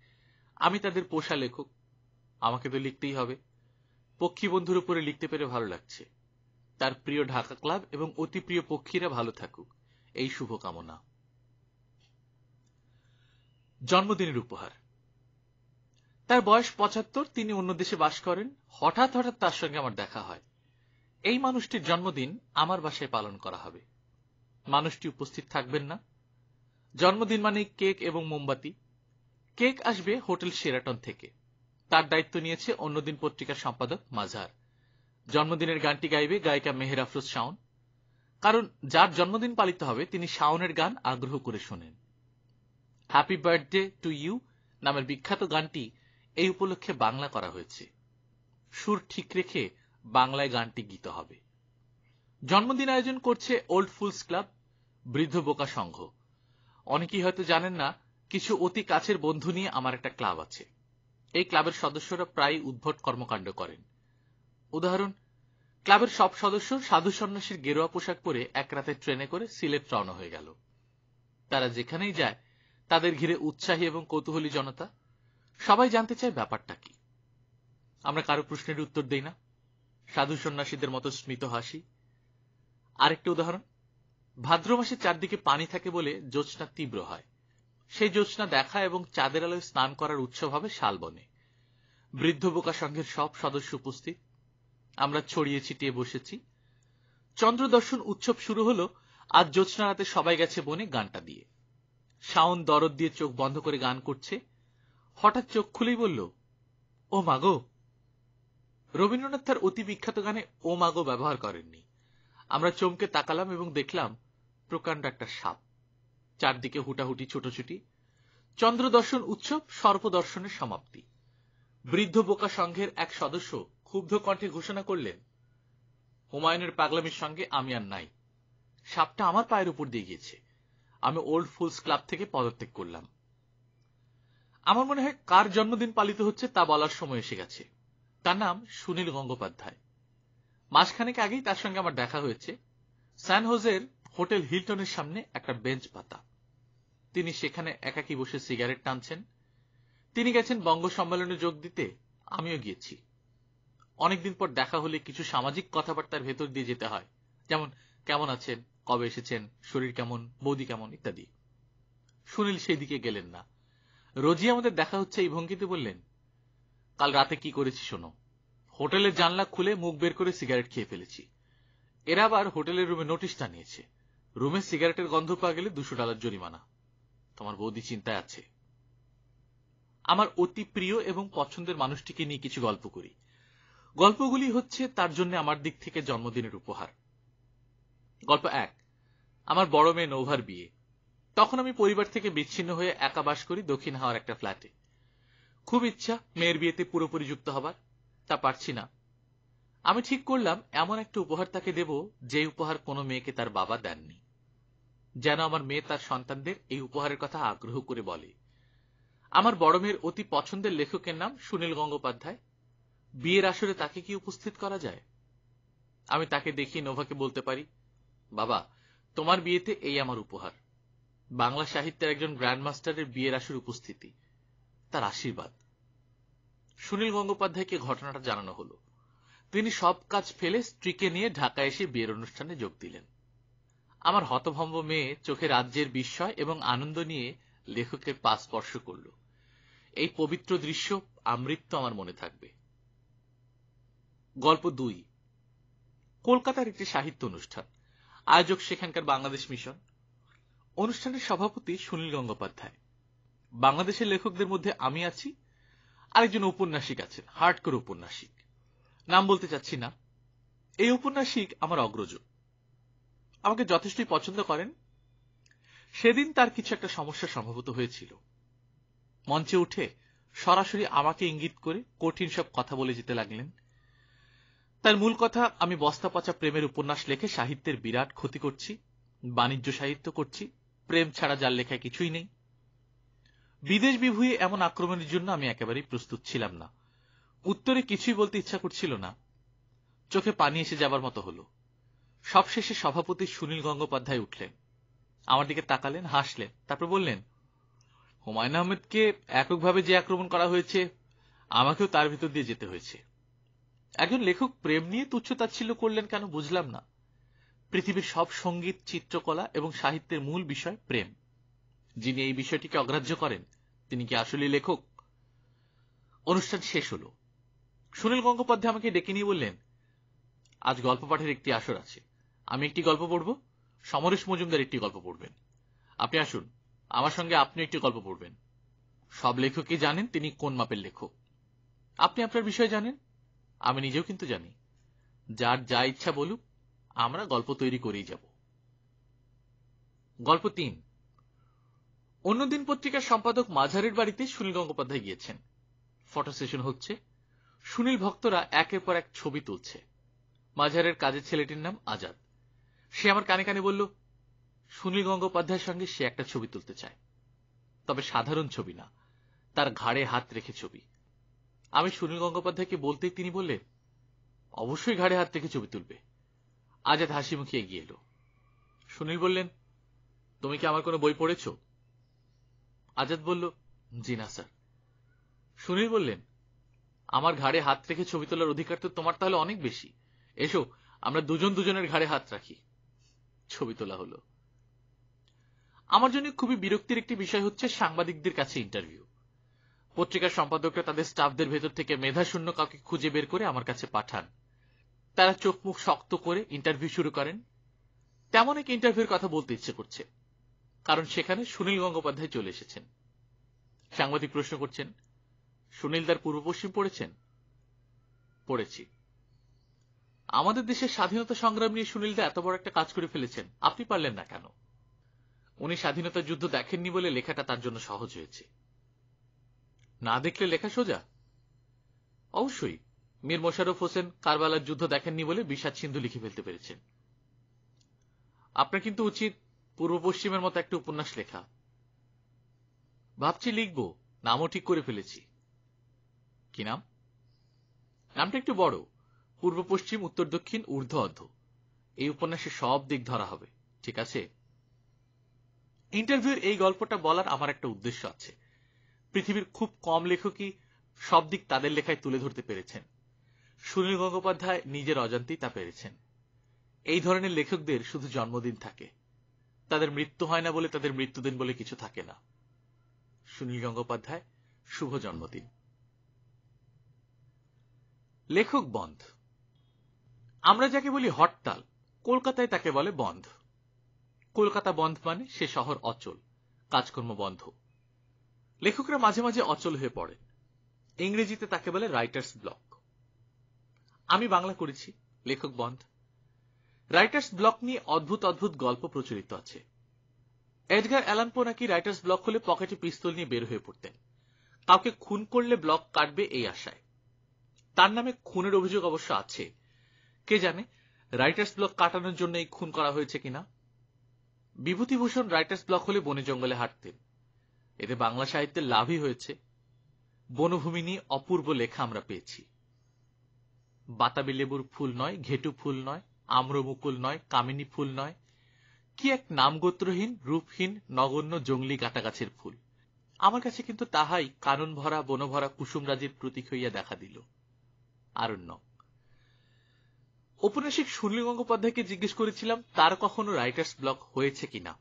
A: আমি তাদের পোষা লেখক, আমাকে তো লিখতেই হবে। পক্ষীবন্ধুর উপরে লিখতে পেরে ভালো লাগছে। তার প্রিয় ঢাকা ক্লাব এবং অতি প্রিয় পক্ষীরা ভালো থাকুক, এই শুভকামনা। জন্মদিনের উপহার। তার বয়স ৭৫, তিনি অন্য দেশে বাস করেন। হঠাৎ হঠাৎ তার সঙ্গে আমার দেখা হয়। এই মানুষটির জন্মদিন আমার বাসায় পালন করা হবে। মানুষটি উপস্থিত থাকবেন না। জন্মদিন মানে কেক এবং মোমবাতি। কেক আসবে হোটেল শেরাটন থেকে। তার দায়িত্ব নিয়েছে অন্যদিন পত্রিকার সম্পাদক মাঝার। জন্মদিনের গানটি গাইবে গায়িকা মেহের আফরোজ শাওন। কারণ যার জন্মদিন পালিত হবে তিনি শাওনের গান আগ্রহ করে শোনেন। হ্যাপি বার্থডে টু ইউ নামের বিখ্যাত গানটি এই উপলক্ষে বাংলা করা হয়েছে। সুর ঠিক রেখে বাংলায় গানটি গীত হবে। জন্মদিন আয়োজন করছে ওল্ড ফুলস ক্লাব, বৃদ্ধ বোকা সংঘ। অনেকেই হয়তো জানেন না, কিছু অতি কাছের বন্ধু নিয়ে আমার একটা ক্লাব আছে। এই ক্লাবের সদস্যরা প্রায় উদ্ভট কর্মকাণ্ড করেন। উদাহরণ, ক্লাবের সব সদস্য সাধু সন্ন্যাসীর গেরুয়া পোশাক পরে এক রাতে ট্রেনে করে সিলেট রওনা হয়ে গেল। তারা যেখানেই যায় তাদের ঘিরে উৎসাহী এবং কৌতূহলী জনতা। সবাই জানতে চায় ব্যাপারটা কি। আমরা কারো প্রশ্নের উত্তর দেই না, সাধু সন্ন্যাসীদের মতো স্মিত হাসি। আরেকটা উদাহরণ, ভাদ্র মাসে চারদিকে পানি থাকে বলে জ্যোৎস্না তীব্র হয়। সেই জ্যোৎস্না দেখা এবং চাঁদের আলোয় স্নান করার উৎসব হবে শালবনে। বৃদ্ধ বোকা সংঘের সব সদস্য উপস্থিত। আমরা ছড়িয়ে ছিটিয়ে বসেছি। চন্দ্র দর্শন উৎসব শুরু হলো। আজ জ্যোৎস্না রাতে সবাই গেছে বনে গানটা দিয়ে। শাওন দরদ দিয়ে চোখ বন্ধ করে গান করছে। হঠাৎ চোখ খুলেই বলল, ও মাগো। রবীন্দ্রনাথ তার অতি বিখ্যাত গানে ও মাগো ব্যবহার করেননি। আমরা চমকে তাকালাম এবং দেখলাম প্রকাণ্ড একটা সাপ। চারদিকে হুটাহুটি, ছোটাছুটি। চন্দ্র দর্শন উৎসব সর্পদর্শনের সমাপ্তি। বৃদ্ধ বোকা সংঘের এক সদস্য ক্ষুব্ধ কণ্ঠে ঘোষণা করলেন, হুমায়ুনের পাগলামির সঙ্গে আমি আর নাই। সাপটা আমার পায়ের উপর দিয়ে গিয়েছে। আমি ওল্ড ফুলস ক্লাব থেকে পদত্যাগ করলাম। আমার মনে হয় কার জন্মদিন পালিত হচ্ছে তা বলার সময় এসে গেছে। তার নাম সুনীল গঙ্গোপাধ্যায়। মাসখানেক আগেই তার সঙ্গে আমার দেখা হয়েছে। স্যান হোজের হোটেল হিলটনের সামনে একটা বেঞ্চ পাতা। তিনি সেখানে একাকী বসে সিগারেট টানছেন। তিনি গেছেন বঙ্গ সম্মেলনে যোগ দিতে, আমিও গিয়েছি। অনেকদিন পর দেখা হলে কিছু সামাজিক কথাবার্তার ভেতর দিয়ে যেতে হয়, যেমন কেমন আছেন, কবে এসেছেন, শরীর কেমন, বৌদি কেমন ইত্যাদি। সুনীল সেই দিকে গেলেন না। রোজই আমাদের দেখা হচ্ছে এই ভঙ্গিতে বললেন, কাল রাতে কি করেছি শোনো। হোটেলের জানলা খুলে মুখ বের করে সিগারেট খেয়ে ফেলেছি। এরা আবার হোটেলের রুমে নোটিশ টানিয়েছে, রুমে সিগারেটের গন্ধ পাওয়া গেলে $200 জরিমানা। তোমার বৌদি চিন্তায় আছে। আমার অতি প্রিয় এবং পছন্দের মানুষটিকে নিয়ে কিছু গল্প করি। গল্পগুলি হচ্ছে তার জন্য আমার দিক থেকে জন্মদিনের উপহার। গল্প 1। আমার বড় মেয়ে নৌভার বিয়ে। তখন আমি পরিবার থেকে বিচ্ছিন্ন হয়ে একা বাস করি দক্ষিণ হাওয়ার একটা ফ্ল্যাটে। খুব ইচ্ছা মেয়ের বিয়েতে পুরোপুরি যুক্ত হবার, তা পারছি না। আমি ঠিক করলাম এমন একটা উপহার তাকে দেব যে উপহার কোনো মেয়েকে তার বাবা দেননি। যেন আমার মেয়ে তার সন্তানদের এই উপহারের কথা আগ্রহ করে বলে। আমার বড় মেয়ের অতি পছন্দের লেখকের নাম সুনীল গঙ্গোপাধ্যায়। বিয়ের আসরে তাকে কি উপস্থিত করা যায়? আমি তাকে দেখিয়ে নোভাকে বলতে পারি, বাবা, তোমার বিয়েতে এই আমার উপহার। বাংলা সাহিত্যের একজন গ্র্যান্ডমাস্টারের বিয়ের আসরে উপস্থিতি, তার আশীর্বাদ। সুনীল গঙ্গোপাধ্যায়কে ঘটনাটা জানানো হলো। তিনি সব কাজ ফেলে স্ত্রীকে নিয়ে ঢাকা এসে বিয়ের অনুষ্ঠানে যোগ দিলেন। আমার হতভম্ব মেয়ে চোখে রাজ্যের বিস্ময় এবং আনন্দ নিয়ে লেখকের পা স্পর্শ করল। এই পবিত্র দৃশ্য আমৃত্যু আমার মনে থাকবে। গল্প 2। কলকাতার একটি সাহিত্য অনুষ্ঠান। আয়োজক সেখানকার বাংলাদেশ মিশন। অনুষ্ঠানের সভাপতি সুনীল গঙ্গোপাধ্যায়। বাংলাদেশের লেখকদের মধ্যে আমি আছি, আরেকজন ঔপন্যাসিক আছেন, হার্ডকোর ঔপন্যাসিক, নাম বলতে চাচ্ছি না। এই ঔপন্যাসিক আমার অগ্রজ, আমাকে যথেষ্টই পছন্দ করেন। সেদিন তার কিছু একটা সমস্যা সম্ভবত হয়েছিল। মঞ্চে উঠে সরাসরি আমাকে ইঙ্গিত করে কঠিন সব কথা বলে যেতে লাগলেন। তার মূল কথা, আমি বস্তা পচা প্রেমের উপন্যাস লেখে সাহিত্যের বিরাট ক্ষতি করছি, বাণিজ্য সাহিত্য করছি, প্রেম ছাড়া যার লেখায় কিছুই নেই। বিদেশ বিভূয়ে এমন আক্রমণের জন্য আমি একেবারেই প্রস্তুত ছিলাম না। উত্তরে কিছুই বলতে ইচ্ছা করছিল না, চোখে পানি এসে যাবার মতো হলো। সবশেষে সভাপতি সুনীল গঙ্গোপাধ্যায় উঠলেন, আমার দিকে তাকালেন, হাসলেন, তারপর বললেন, হুমায়ুন আহমেদকে এককভাবে যে আক্রমণ করা হয়েছে, আমাকেও তার ভিতর দিয়ে যেতে হয়েছে। একজন লেখক প্রেম নিয়ে তুচ্ছতাচ্ছিল্য করলেন কেন বুঝলাম না। পৃথিবীর সব সঙ্গীত, চিত্রকলা এবং সাহিত্যের মূল বিষয় প্রেম। যিনি এই বিষয়টিকে অগ্রাহ্য করেন, তিনি কি আসলে লেখক? অনুষ্ঠান শেষ হল। সুনীল গঙ্গোপাধ্যায় আমাকে ডেকে নিয়ে বললেন, আজ গল্প পাঠের একটি আসর আছে, আমি একটি গল্প পড়ব, সমরেশ মজুমদার একটি গল্প পড়বেন। আপনি আসুন, আমার সঙ্গে আপনি একটি গল্প পড়বেন। সব লেখকই জানেন তিনি কোন মাপের লেখক। আপনি আপনার বিষয় জানেন, আমি নিজেও কিন্তু জানি। যার যা ইচ্ছা বলুক, আমরা গল্প তৈরি করেই যাব। গল্প 3। অন্যদিন পত্রিকার সম্পাদক মাঝারের বাড়িতে সুনীল গঙ্গোপাধ্যায় গিয়েছেন। ফটো সেশন হচ্ছে, সুনীল ভক্তরা একের পর এক ছবি তুলছে। মাঝারের কাজের ছেলেটির নাম আজাদ। সে আমার কানে কানে বলল, সুনীল গঙ্গোপাধ্যায়ের সঙ্গে সে একটা ছবি তুলতে চায়, তবে সাধারণ ছবি না, তার ঘাড়ে হাত রেখে ছবি। আমি সুনীল গঙ্গোপাধ্যায়কে বলতেই তিনি বললেন, অবশ্যই ঘাড়ে হাত রেখে ছবি তুলবে। আজাদ হাসি মুখে এগিয়ে এলো। সুনীল বললেন, তুমি কি আমার কোনো বই পড়েছ? আজাদ বলল, জি না স্যার। সুনীল বললেন, আমার ঘাড়ে হাত রেখে ছবি তোলার অধিকার তো তোমার তাহলে অনেক বেশি। এসো, আমরা দুজন দুজনের ঘাড়ে হাত রাখি। ছবি তোলা হলো। আমার জন্য খুবই বিরক্তির একটি বিষয় হচ্ছে সাংবাদিকদের কাছে ইন্টারভিউ। পত্রিকার সম্পাদকরা তাদের স্টাফদের ভেতর থেকে মেধাশূন্য কাউকে খুঁজে বের করে আমার কাছে পাঠান। তারা চোখ মুখ শক্ত করে ইন্টারভিউ শুরু করেন। তেমন এক ইন্টারভিউর কথা বলতে ইচ্ছে করছে, কারণ সেখানে সুনীল গঙ্গোপাধ্যায় চলে এসেছেন। সাংবাদিক প্রশ্ন করছেন, সুনীল তার পূর্ব পশ্চিম পড়েছেন? পড়েছি। আমাদের দেশের স্বাধীনতা সংগ্রাম নিয়ে সুনীলদা এত বড় একটা কাজ করে ফেলেছেন, আপনি পারলেন না কেন? উনি স্বাধীনতা যুদ্ধ দেখেননি বলে লেখাটা তার জন্য সহজ হয়েছে। না দেখলে লেখা সোজা? অবশ্যই। মীর মোশাররফ হোসেন কারবালার যুদ্ধ দেখেননি বলে বিষাদ সিন্ধু লিখে ফেলতে পেরেছেন। আপনার কিন্তু উচিত পূর্ব পশ্চিমের মতো একটা উপন্যাস লেখা। ভাবছি লিখব, নামও ঠিক করে ফেলেছি। কি নাম? নামটা একটু বড়, পূর্ব পশ্চিম উত্তর দক্ষিণ ঊর্ধ্ব অর্ধ। এই উপন্যাসের সব দিক ধরা হবে, ঠিক আছে? ইন্টারভিউর এই গল্পটা বলার আমার একটা উদ্দেশ্য আছে। পৃথিবীর খুব কম লেখকই সব দিক তাদের লেখায় তুলে ধরতে পেরেছেন। সুনীল গঙ্গোপাধ্যায় নিজের অজান্তেই তা পেরেছেন। এই ধরনের লেখকদের শুধু জন্মদিন থাকে, তাদের মৃত্যু হয় না বলে তাদের মৃত্যুদিন বলে কিছু থাকে না। সুনীল গঙ্গোপাধ্যায়, শুভ জন্মদিন। লেখক বন্ধ। আমরা যাকে বলি হরতাল, কলকাতায় তাকে বলে বন্ধ। কলকাতা বন্ধ মানে সে শহর অচল, কাজকর্ম বন্ধ। লেখকরা মাঝে মাঝে অচল হয়ে পড়ে, ইংরেজিতে তাকে বলে রাইটার্স ব্লক। আমি বাংলা করেছি লেখক বন্ধ। রাইটার্স ব্লক নিয়ে অদ্ভুত অদ্ভুত গল্প প্রচলিত আছে। এডগার অ্যালান পো নাকি রাইটার্স ব্লক হলে পকেটে পিস্তল নিয়ে বের হয়ে পড়তেন, কাউকে খুন করলে ব্লক কাটবে এই আশায়। তার নামে খুনের অভিযোগ অবশ্য আছে, কে জানে রাইটার্স ব্লক কাটানোর জন্য এই খুন করা হয়েছে কিনা। বিভূতিভূষণ রাইটার্স ব্লক হলে বনে জঙ্গলে হাঁটতেন, এতে বাংলা সাহিত্যের লাভই হয়েছে। বনভূমি নিয়ে অপূর্ব লেখা আমরা পেয়েছি। বাতাবি লেবুর ফুল নয়, ঘেটু ফুল নয়, আম্রমুকুল নয়, কামিনী ফুল নয়, কি এক নামগোত্রহীন রূপহীন নগণ্য জঙ্গলি গাটাগাছের ফুল। আমার কাছে কিন্তু তাহাই কানন ভরা বনভরা কুসুমরাজির প্রতীক হইয়া দেখা দিল। আরণ্যক। ঔপন্যাসিক সুনীল গঙ্গোপাধ্যায়কে জিজ্ঞেস করেছিলাম তার কখনো রাইটার্স ব্লক হয়েছে কিনা।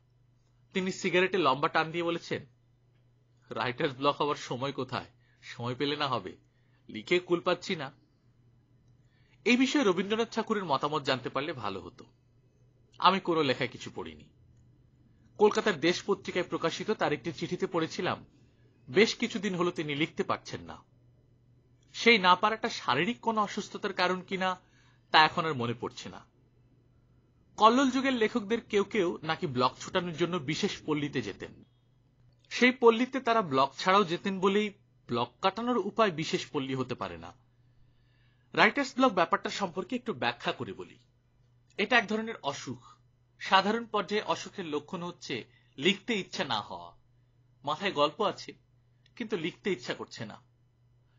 A: তিনি সিগারেটে লম্বা টান দিয়ে বলেছেন, রাইটার্স ব্লক হওয়ার সময় কোথায়, সময় পেলে না হবে, লিখে কুল পাচ্ছি না। এই বিষয়ে রবীন্দ্রনাথ ঠাকুরের মতামত জানতে পারলে ভালো হতো। আমি কোনো লেখায় কিছু পড়িনি। কলকাতার দেশ পত্রিকায় প্রকাশিত তার একটি চিঠিতে পড়েছিলাম বেশ কিছুদিন হলো তিনি লিখতে পারছেন না। সেই না পারাটা শারীরিক কোনো অসুস্থতার কারণ কিনা তা এখন আর মনে পড়ছে না। কল্লোল যুগের লেখকদের কেউ কেউ নাকি ব্লক ছুটানোর জন্য বিশেষ পল্লীতে যেতেন। সেই পল্লীতে তারা ব্লক ছাড়াও যেতেন বলেই ব্লক কাটানোর উপায় বিশেষ পল্লী হতে পারে না। রাইটার্স ব্লক ব্যাপারটা সম্পর্কে একটু ব্যাখ্যা করে বলি। এটা এক ধরনের অসুখ। সাধারণ পর্যায়ে অসুখের লক্ষণ হচ্ছে লিখতে ইচ্ছা না হওয়া। মাথায় গল্প আছে, কিন্তু লিখতে ইচ্ছা করছে না।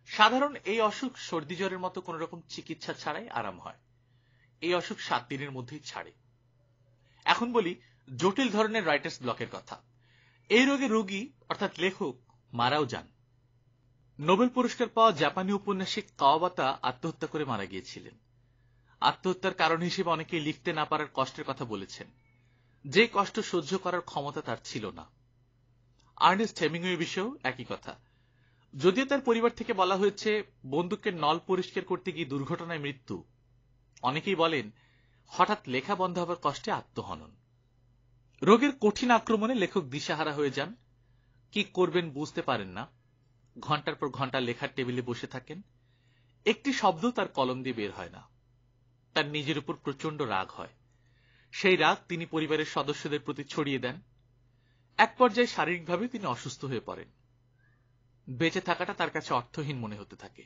A: সাধারণ এই অসুখ সর্দি জ্বরের মতো কোন রকম চিকিৎসা ছাড়াই আরাম হয়। এই অসুখ 7 দিনের মধ্যেই ছাড়ে। এখন বলি জটিল ধরনের রাইটার্স ব্লকের কথা। এই রোগে রোগী অর্থাৎ লেখক মারাও যান। নোবেল পুরস্কার পাওয়া জাপানি ঔপন্যাসিক কাওয়াবাতা আত্মহত্যা করে মারা গিয়েছিলেন। আত্মহত্যার কারণ হিসেবে অনেকেই লিখতে না পারার কষ্টের কথা বলেছেন। যে কষ্ট সহ্য করার ক্ষমতা তার ছিল না। আর্নেস্ট হেমিংওয়ে বিষয়েও একই কথা। যদিও তার পরিবার থেকে বলা হয়েছে বন্দুকের নল পরিষ্কার করতে গিয়ে দুর্ঘটনায় মৃত্যু, অনেকেই বলেন হঠাৎ লেখা বন্ধ হবার কষ্টে আত্মহনন। রোগের কঠিন আক্রমণে লেখক দিশাহারা হয়ে যান। কি করবেন বুঝতে পারেন না। ঘন্টার পর ঘন্টা লেখার টেবিলে বসে থাকেন। একটি শব্দ তার কলম দিয়ে বের হয় না। তার নিজের উপর প্রচন্ড রাগ হয়। সেই রাগ তিনি পরিবারের সদস্যদের প্রতি ছড়িয়ে দেন। এক পর্যায়ে শারীরিকভাবে তিনি অসুস্থ হয়ে পড়েন। বেঁচে থাকাটা তার কাছে অর্থহীন মনে হতে থাকে।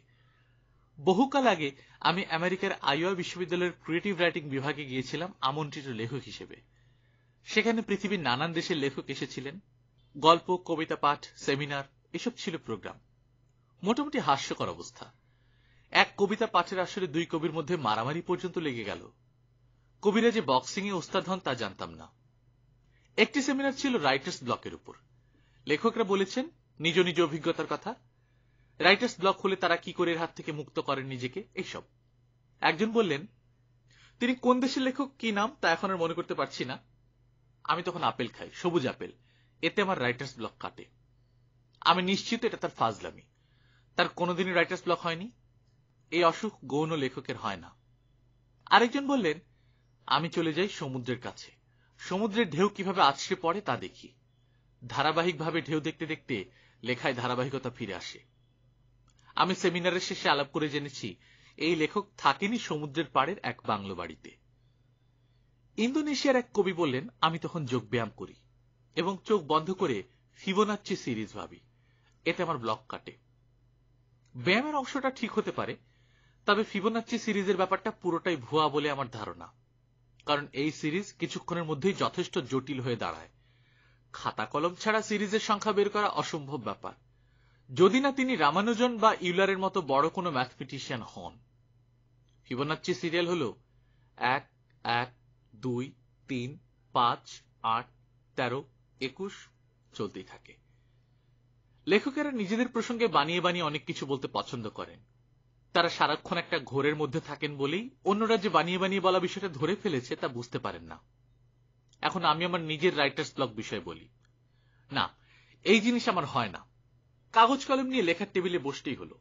A: বহুকাল আগে আমি আমেরিকার আইওয়া বিশ্ববিদ্যালয়ের ক্রিয়েটিভ রাইটিং বিভাগে গিয়েছিলাম আমন্ত্রিত লেখক হিসেবে। সেখানে পৃথিবীর নানান দেশের লেখক এসেছিলেন। গল্প, কবিতা পাঠ, সেমিনার এসব ছিল প্রোগ্রাম। মোটামুটি হাস্যকর অবস্থা। এক কবিতা পাঠের আসরে 2 কবির মধ্যে মারামারি পর্যন্ত লেগে গেল। কবিরা যে বক্সিং এ ওস্তাদ হন তা জানতাম না। একটি সেমিনার ছিল রাইটার্স ব্লকের উপর। লেখকরা বলেছেন নিজ নিজ অভিজ্ঞতার কথা। রাইটার্স ব্লক হলে তারা কি করে এর হাত থেকে মুক্ত করেন নিজেকে, এইসব। একজন বললেন তিনি কোন দেশের লেখক, কি নাম তা এখন আর মনে করতে পারছি না। আমি তখন আপেল খাই, সবুজ আপেল। এতে আমার রাইটার্স ব্লক কাটে। আমি নিশ্চিত এটা তার ফাজলামি। তার কোনোদিনই রাইটার্স ব্লক হয়নি। এই অসুখ গৌণ লেখকের হয় না। আরেকজন বললেন আমি চলে যাই সমুদ্রের কাছে। সমুদ্রের ঢেউ কিভাবে আছড়ে পড়ে তা দেখি। ধারাবাহিকভাবে ঢেউ দেখতে দেখতে লেখায় ধারাবাহিকতা ফিরে আসে। আমি সেমিনারের শেষে আলাপ করে জেনেছি এই লেখক থাকেনি সমুদ্রের পাড়ের এক বাংলো বাড়িতে। ইন্দোনেশিয়ার এক কবি বললেন আমি তখন যোগ ব্যায়াম করি এবং চোখ বন্ধ করে ফিবোনাচ্চি সিরিজ ভাবি। এতে আমার ব্লক কাটে। ব্যায়ামের অংশটা ঠিক হতে পারে, তবে ফিবোনাচ্চি সিরিজের ব্যাপারটা পুরোটাই ভুয়া বলে আমার ধারণা। কারণ এই সিরিজ কিছুক্ষণের মধ্যেই যথেষ্ট জটিল হয়ে দাঁড়ায়। খাতা কলম ছাড়া সিরিজের সংখ্যা বের করা অসম্ভব ব্যাপার, যদি না তিনি রামানুজন বা ইউলারের মতো বড় কোনো ম্যাথমেটিশিয়ান হন। ফিবোনাচ্চি সিরিয়াল হল 1, 1, 2, 3, 5, 8, 13, 21 চলতেই থাকে। লেখকেরা নিজেদের প্রসঙ্গে বানিয়ে বানিয়ে অনেক কিছু বলতে পছন্দ করেন। তারা সারাক্ষণ একটা ঘোরের মধ্যে থাকেন বলেই অন্যরা যে বানিয়ে বানিয়ে বলা বিষয়টা ধরে ফেলেছে তা বুঝতে পারেন না। এখন আমি আমার নিজের রাইটার্স ব্লক বিষয়ে বলি। না, এই জিনিস আমার হয় না। কাগজ কলম নিয়ে লেখার টেবিলে বসতেই হলো।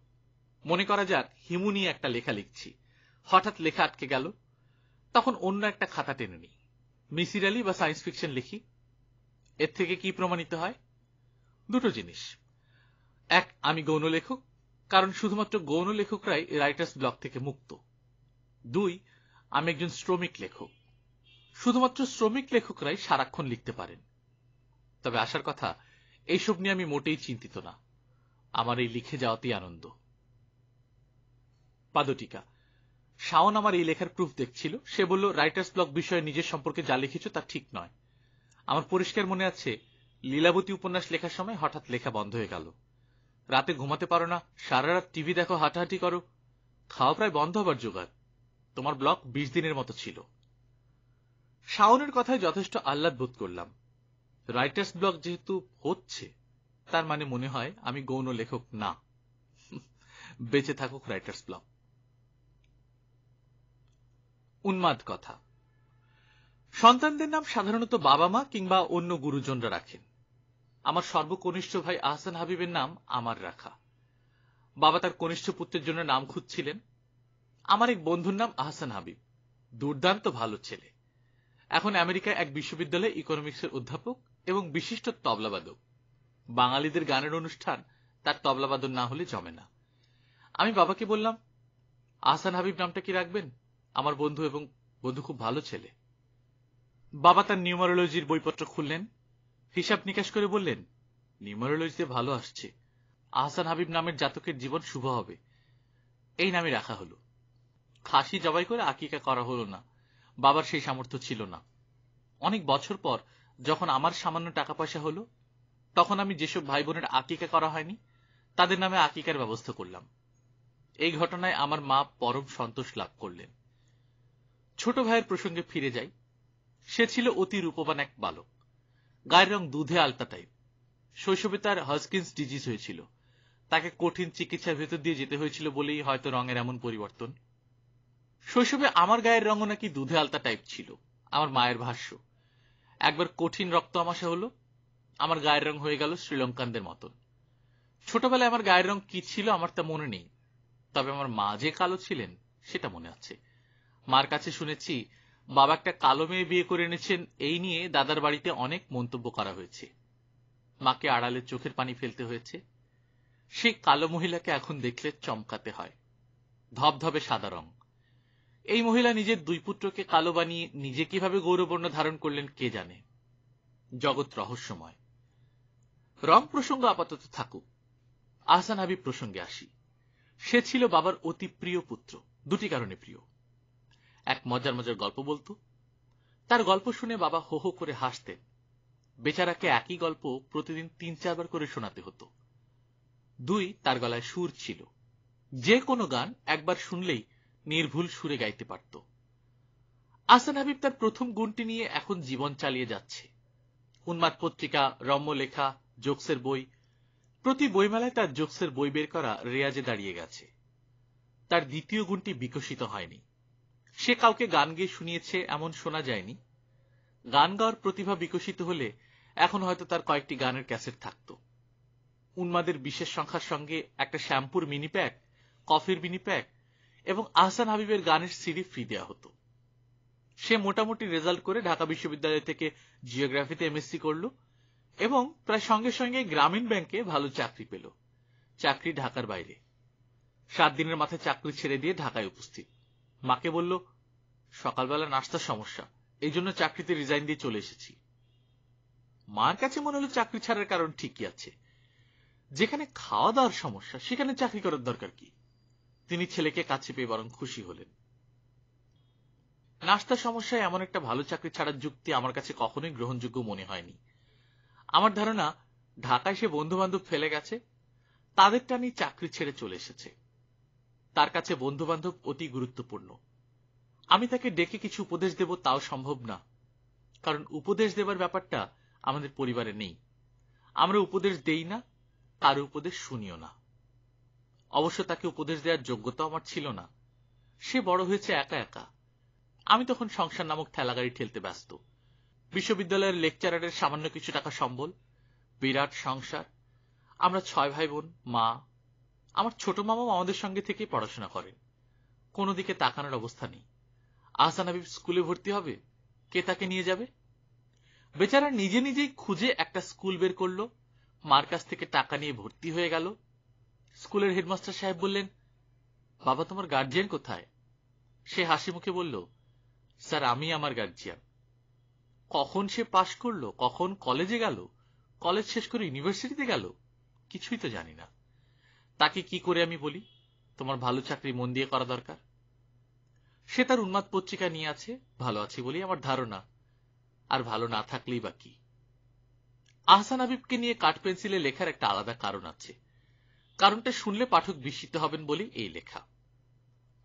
A: মনে করা যাক হিমু নিয়ে একটা লেখা লিখছি। হঠাৎ লেখা আটকে গেল। তখন অন্য একটা খাতা টেনে নিই, মিসির আলী বা সায়েন্স ফিকশন লিখি। এর থেকে কি প্রমাণিত হয়? দুটো জিনিস। এক, আমি গৌণ লেখক, কারণ শুধুমাত্র গৌণ লেখকরাই রাইটার্স ব্লক থেকে মুক্ত। 2, আমি একজন শ্রমিক লেখক। শুধুমাত্র শ্রমিক লেখকরাই সারাক্ষণ লিখতে পারেন। তবে আসার কথা, এইসব নিয়ে আমি মোটেই চিন্তিত না। আমার এই লিখে যাওয়াতেই আনন্দ। পাদটিকা। শাওন আমার এই লেখার প্রুফ দেখছিল। সে বলল রাইটার্স ব্লক বিষয়ে নিজের সম্পর্কে যা লিখেছ তা ঠিক নয়। আমার পরিষ্কার মনে আছে লীলাবতী উপন্যাস লেখার সময় হঠাৎ লেখা বন্ধ হয়ে গেল। রাতে ঘুমাতে পারো না, সারা রাত টিভি দেখো, হাঁটাহাঁটি করো, খাওয়া প্রায় বন্ধ হবার জোগাড়। তোমার ব্লক 20 দিনের মতো ছিল। শাওনের কথায় যথেষ্ট আহ্লাদ বোধ করলাম। রাইটার্স ব্লক যেহেতু হচ্ছে, তার মানে মনে হয় আমি গৌণ লেখক না। বেঁচে থাকুক রাইটার্স ব্লক। উন্মাদ কথা। সন্তানদের নাম সাধারণত বাবা মা কিংবা অন্য গুরুজনরা রাখেন। আমার সর্বকনিষ্ঠ ভাই আহসান হাবিবের নাম আমার রাখা। বাবা তার কনিষ্ঠ পুত্রের জন্য নাম খুঁজছিলেন। আমার এক বন্ধুর নাম আহসান হাবিব, দুর্দান্ত ভালো ছেলে। এখন আমেরিকায় এক বিশ্ববিদ্যালয়ে ইকোনমিক্সের অধ্যাপক এবং বিশিষ্ট তবলাবাদক। বাঙালিদের গানের অনুষ্ঠান তার তবলাবাদন না হলে জমে না। আমি বাবাকে বললাম, আহসান হাবিব নামটা কি রাখবেন? আমার বন্ধু এবং বন্ধু খুব ভালো ছেলে। বাবা তার নিউমারোলজির বইপত্র খুললেন, হিসাব নিকাশ করে বললেন, নিউমারোলজিতে ভালো আসছে, আহসান হাবিব নামের জাতকের জীবন শুভ হবে। এই নামে রাখা হলো। খাসি জবাই করে আকিকা করা হলো না, বাবার সেই সামর্থ্য ছিল না। অনেক বছর পর যখন আমার সামান্য টাকা পয়সা হলো, তখন আমি যেসব ভাই বোনের আকিকা করা হয়নি তাদের নামে আকিকার ব্যবস্থা করলাম। এই ঘটনায় আমার মা পরম সন্তোষ লাভ করলেন। ছোট ভাইয়ের প্রসঙ্গে ফিরে যাই। সে ছিল অতি রূপবান এক বালক। গায়ের রং দুধে আলতা টাইপ। শৈশবে তার হজকিন্স ডিজিজ হয়েছিল। তাকে কঠিন চিকিৎসার ভেতর দিয়ে যেতে হয়েছিল বলেই হয়তো রঙের এমন পরিবর্তন। শৈশবে আমার গায়ের রঙও নাকি দুধে আলতা টাইপ ছিল, আমার মায়ের ভাষ্য। একবার কঠিন রক্ত আমাশা হলো, আমার গায়ের রং হয়ে গেল শ্রীলঙ্কানদের মতন। ছোটবেলায় আমার গায়ের রং কি ছিল আমার তা মনে নেই, তবে আমার মা যে কালো ছিলেন সেটা মনে আছে। মার কাছে শুনেছি বাবা একটা কালো মেয়ে বিয়ে করে এনেছেন, এই নিয়ে দাদার বাড়িতে অনেক মন্তব্য করা হয়েছে। মাকে আড়ালে চোখের পানি ফেলতে হয়েছে। সেই কালো মহিলাকে এখন দেখলে চমকাতে হয়। ধবধবে সাদা রং। এই মহিলা নিজের দুই পুত্রকে কালো বানিয়ে নিজে কিভাবে গৌরবর্ণ ধারণ করলেন কে জানে। জগৎ রহস্যময়। রং প্রসঙ্গ আপাতত থাকুক, আহসান হাবিব প্রসঙ্গে আসি। সে ছিল বাবার অতি প্রিয় পুত্র, দুটি কারণে প্রিয়। এক মজার মজার গল্প বলতো। তার গল্প শুনে বাবা হো হো করে হাসতেন। বেচারাকে একই গল্প প্রতিদিন ৩-৪ বার করে শোনাতে হতো। দুই, তার গলায় সুর ছিল। যে কোনো গান একবার শুনলেই নির্ভুল সুরে গাইতে পারত। আহসান হাবিব তার প্রথম গুণটি নিয়ে এখন জীবন চালিয়ে যাচ্ছে। উন্মাদ পত্রিকা, রম্যলেখা, জোকসের বই, প্রতি বইমেলায় তার জোকসের বই বের করা রেয়াজে দাঁড়িয়ে গেছে। তার দ্বিতীয় গুণটি বিকশিত হয়নি। সে কাউকে গান গেয়ে শুনিয়েছে এমন শোনা যায়নি। গান গাওয়ার প্রতিভা বিকশিত হলে এখন হয়তো তার কয়েকটি গানের ক্যাসেট থাকত। উন্মাদের বিশেষ সংখ্যার সঙ্গে একটা শ্যাম্পুর মিনি প্যাক, কফির মিনি প্যাক এবং আহসান হাবিবের গানের সিডি ফ্রি দেওয়া হতো। সে মোটামুটি রেজাল্ট করে ঢাকা বিশ্ববিদ্যালয় থেকে জিওগ্রাফিতে এমএসসি করল এবং প্রায় সঙ্গে সঙ্গে গ্রামীণ ব্যাংকে ভালো চাকরি পেল। চাকরি ঢাকার বাইরে। 7 দিনের মাথায় চাকরি ছেড়ে দিয়ে ঢাকায় উপস্থিত। মাকে বলল, সকালবেলা নাস্তার সমস্যা, এই জন্য চাকরিতে রিজাইন দিয়ে চলে এসেছি। মার কাছে মনে হলো চাকরি ছাড়ার কারণ ঠিকই আছে। যেখানে খাওয়া দাওয়ার সমস্যা সেখানে চাকরি করার দরকার কি? তিনি ছেলেকে কাছে পেয়ে বরং খুশি হলেন। নাস্তার সমস্যায় এমন একটা ভালো চাকরি ছাড়ার যুক্তি আমার কাছে কখনোই গ্রহণযোগ্য মনে হয়নি। আমার ধারণা ঢাকায় সে বন্ধু বান্ধব ফেলে গেছে, তাদের টানি চাকরি ছেড়ে চলে এসেছে। তার কাছে বন্ধু বান্ধব অতি গুরুত্বপূর্ণ। আমি তাকে ডেকে কিছু উপদেশ দেব তাও সম্ভব না, কারণ উপদেশ দেবার ব্যাপারটা আমাদের পরিবারে নেই। আমরা উপদেশ দেই না, কারো উপদেশ শুনিও না। অবশ্য তাকে উপদেশ দেওয়ার যোগ্যতা আমার ছিল না। সে বড় হয়েছে একা একা। আমি তখন সংসার নামক ঠেলাগাড়ি ঠেলতে ব্যস্ত। বিশ্ববিদ্যালয়ের লেকচারারের সামান্য কিছু টাকা সম্বল, বিরাট সংসার। আমরা 6 ভাই বোন, মা। আমার ছোট মামাও আমাদের সঙ্গে থেকে পড়াশোনা করেন। কোনো দিকে তাকানোর অবস্থা নেই। আহসান হাবিব স্কুলে ভর্তি হবে, কে তাকে নিয়ে যাবে? বেচারা নিজে নিজেই খুঁজে একটা স্কুল বের করল, মার কাছ থেকে টাকা নিয়ে ভর্তি হয়ে গেল। স্কুলের হেডমাস্টার সাহেব বললেন, বাবা তোমার গার্জিয়ান কোথায়? সে হাসি মুখে বলল, স্যার আমি আমার গার্জিয়ান। কখন সে পাশ করলো, কখন কলেজে গেল, কলেজ শেষ করে ইউনিভার্সিটিতে গেল, কিছুই তো জানি না। তাকে কি করে আমি বলি তোমার ভালো চাকরি মন দিয়ে করা দরকার? সে তার উন্মাদ পত্রিকা নিয়ে আছে, ভালো আছে বলেই আমার ধারণা, আর ভালো না থাকলেই বা কি। আহসান হাবিবকে নিয়ে কাঠ পেন্সিলে লেখার একটা আলাদা কারণ আছে। কারণটা শুনলে পাঠক বিস্মিত হবেন বলেই এই লেখা।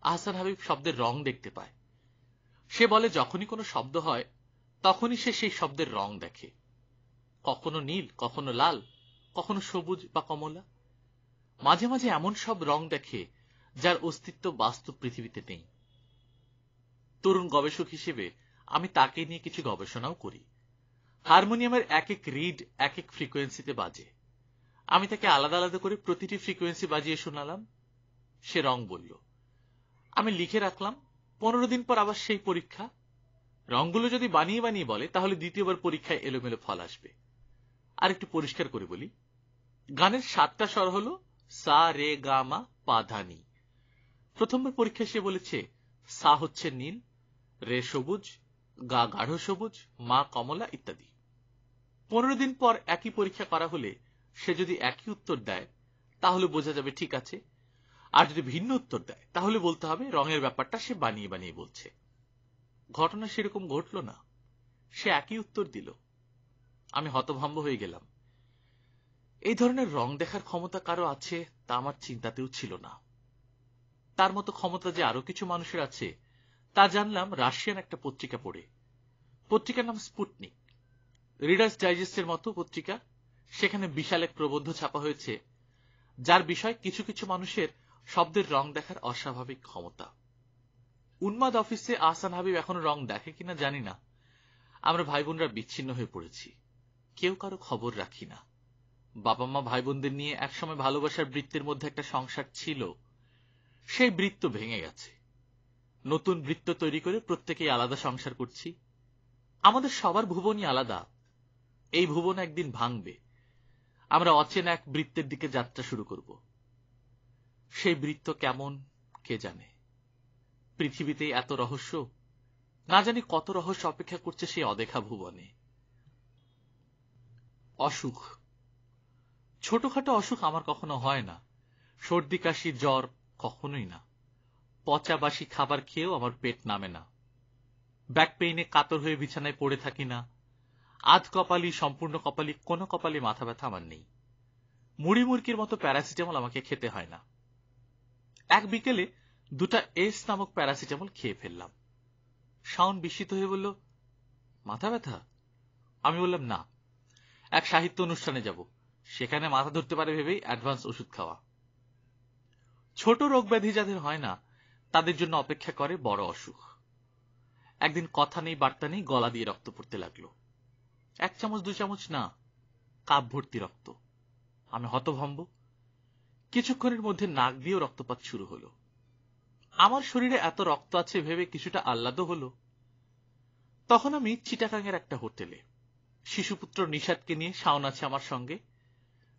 A: আহসান হাবিব শব্দের রং দেখতে পায়। সে বলে যখনই কোনো শব্দ হয় তখনই সে সেই শব্দের রং দেখে, কখনো নীল, কখনো লাল, কখনো সবুজ বা কমলা। মাঝে মাঝে এমন সব রং দেখে যার অস্তিত্ব বাস্তব পৃথিবীতে নেই। তরুণ গবেষক হিসেবে আমি তাকে নিয়ে কিছু গবেষণাও করি। হারমোনিয়ামের এক এক রিড এক এক ফ্রিকোয়েন্সিতে বাজে। আমি তাকে আলাদা আলাদা করে প্রতিটি ফ্রিকোয়েন্সি বাজিয়ে শোনালাম। সে রং বলল। আমি লিখে রাখলাম। 15 দিন পর আবার সেই পরীক্ষা। রংগুলো যদি বানিয়ে বানিয়ে বলে তাহলে দ্বিতীয়বার পরীক্ষায় এলোমেলো ফল আসবে। আর একটু পরিষ্কার করে বলি, গানের 7টা স্বর হল সা, রে, গা, মা, পা, ধা, নি। প্রথমবার পরীক্ষায় সে বলেছে সা হচ্ছে নীল, রে সবুজ, গা গাঢ় সবুজ, মা কমলা ইত্যাদি। 15 দিন পর একই পরীক্ষা করা হলে সে যদি একই উত্তর দেয় তাহলে বোঝা যাবে ঠিক আছে, আর যদি ভিন্ন উত্তর দেয় তাহলে বলতে হবে রঙের ব্যাপারটা সে বানিয়ে বানিয়ে বলছে। ঘটনা সেরকম ঘটল না, সে একই উত্তর দিল। আমি হতভম্ব হয়ে গেলাম। এই ধরনের রং দেখার ক্ষমতা কারো আছে তা আমার চিন্তাতেও ছিল না। তার মতো ক্ষমতা যে আরো কিছু মানুষের আছে তা জানলাম রাশিয়ান একটা পত্রিকা পড়ে। পত্রিকার নাম স্পুটনিক, রিডার্স ডাইজেস্টের মতো পত্রিকা। সেখানে বিশাল এক প্রবন্ধ ছাপা হয়েছে যার বিষয় কিছু কিছু মানুষের শব্দের রং দেখার অস্বাভাবিক ক্ষমতা। উন্মাদ অফিসে আহসান হাবিব এখনো রং দেখে কিনা জানি না। আমরা ভাই বোনরা বিচ্ছিন্ন হয়ে পড়েছি, কেউ কারো খবর রাখি না। বাবা মা ভাই বোনদের নিয়ে একসময় ভালোবাসার বৃত্তের মধ্যে একটা সংসার ছিল, সেই বৃত্ত ভেঙে গেছে। নতুন বৃত্ত তৈরি করে প্রত্যেকেই আলাদা সংসার করছি। আমাদের সবার ভুবনই আলাদা। এই ভুবন একদিন ভাঙবে, আমরা অচেনা এক বৃত্তের দিকে যাত্রা শুরু করব। সেই বৃত্ত কেমন কে জানে। পৃথিবীতে এত রহস্য, না জানি কত রহস্য অপেক্ষা করছে সেই অদেখা ভুবনে। অসুখ, ছোটখাটো অসুখ আমার কখনো হয় না। সর্দি কাশি জ্বর কখনোই না। পচা বাসি খাবার খেয়েও আমার পেট নামে না। ব্যাক পেইনে কাতর হয়ে বিছানায় পড়ে থাকি না। আধ কপালি, সম্পূর্ণ কপালি, কোনো কপালে মাথা ব্যথা আমার নেই। মুড়ি মুরকির মতো প্যারাসিটামল আমাকে খেতে হয় না। এক বিকেলে 2টা এস নামক প্যারাসিটামল খেয়ে ফেললাম। শাওন বিস্মিত হয়ে বলল, মাথা ব্যথা? আমি বললাম, না, এক সাহিত্য অনুষ্ঠানে যাব, সেখানে মাথা ধরতে পারে ভেবেই অ্যাডভান্স ওষুধ খাওয়া। ছোট রোগ ব্যাধি যাদের হয় না তাদের জন্য অপেক্ষা করে বড় অসুখ। একদিন কথা নেই বার্তা নেই, গলা দিয়ে রক্ত পড়তে লাগলো। 1 চামচ 2 চামচ না, কাপ ভর্তি রক্ত। আমি হতভম্ব। কিছুক্ষণের মধ্যে নাক দিয়েও রক্তপাত শুরু হলো। আমার শরীরে এত রক্ত আছে ভেবে কিছুটা আহ্লাদও হলো। তখন আমি চিটাগাংয়ের একটা হোটেলে। শিশুপুত্র নিষাদকে নিয়ে শাওন আছে আমার সঙ্গে।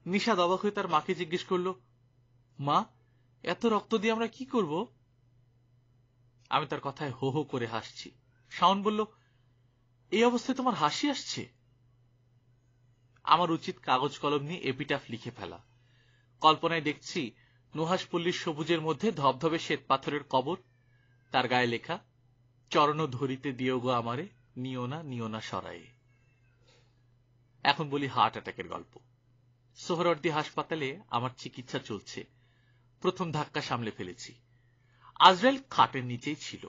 A: নিষাদ অবাক হয়ে তার মাকে জিজ্ঞেস করল, মা, এত রক্ত দিয়ে আমরা কি করব? আমি তার কথায় হো হো করে হাসছি। শাওন বলল, এই অবস্থায় তোমার হাসি আসছে? আমার উচিত কাগজ কলম নিয়ে এপিটাফ লিখে ফেলা। কল্পনায় দেখছি নুহাসপল্লীর সবুজের মধ্যে ধবধবে শ্বেত পাথরের কবর, তার গায়ে লেখা, চরণ ধরিতে দিও গো আমারে, নিও না সরায়ে। এখন বলি হার্ট অ্যাটাকের গল্প। সোহরাওয়ার্দী হাসপাতালে আমার চিকিৎসা চলছে। প্রথম ধাক্কা সামলে ফেলেছি। আজরাইল খাটের নিচেই ছিল।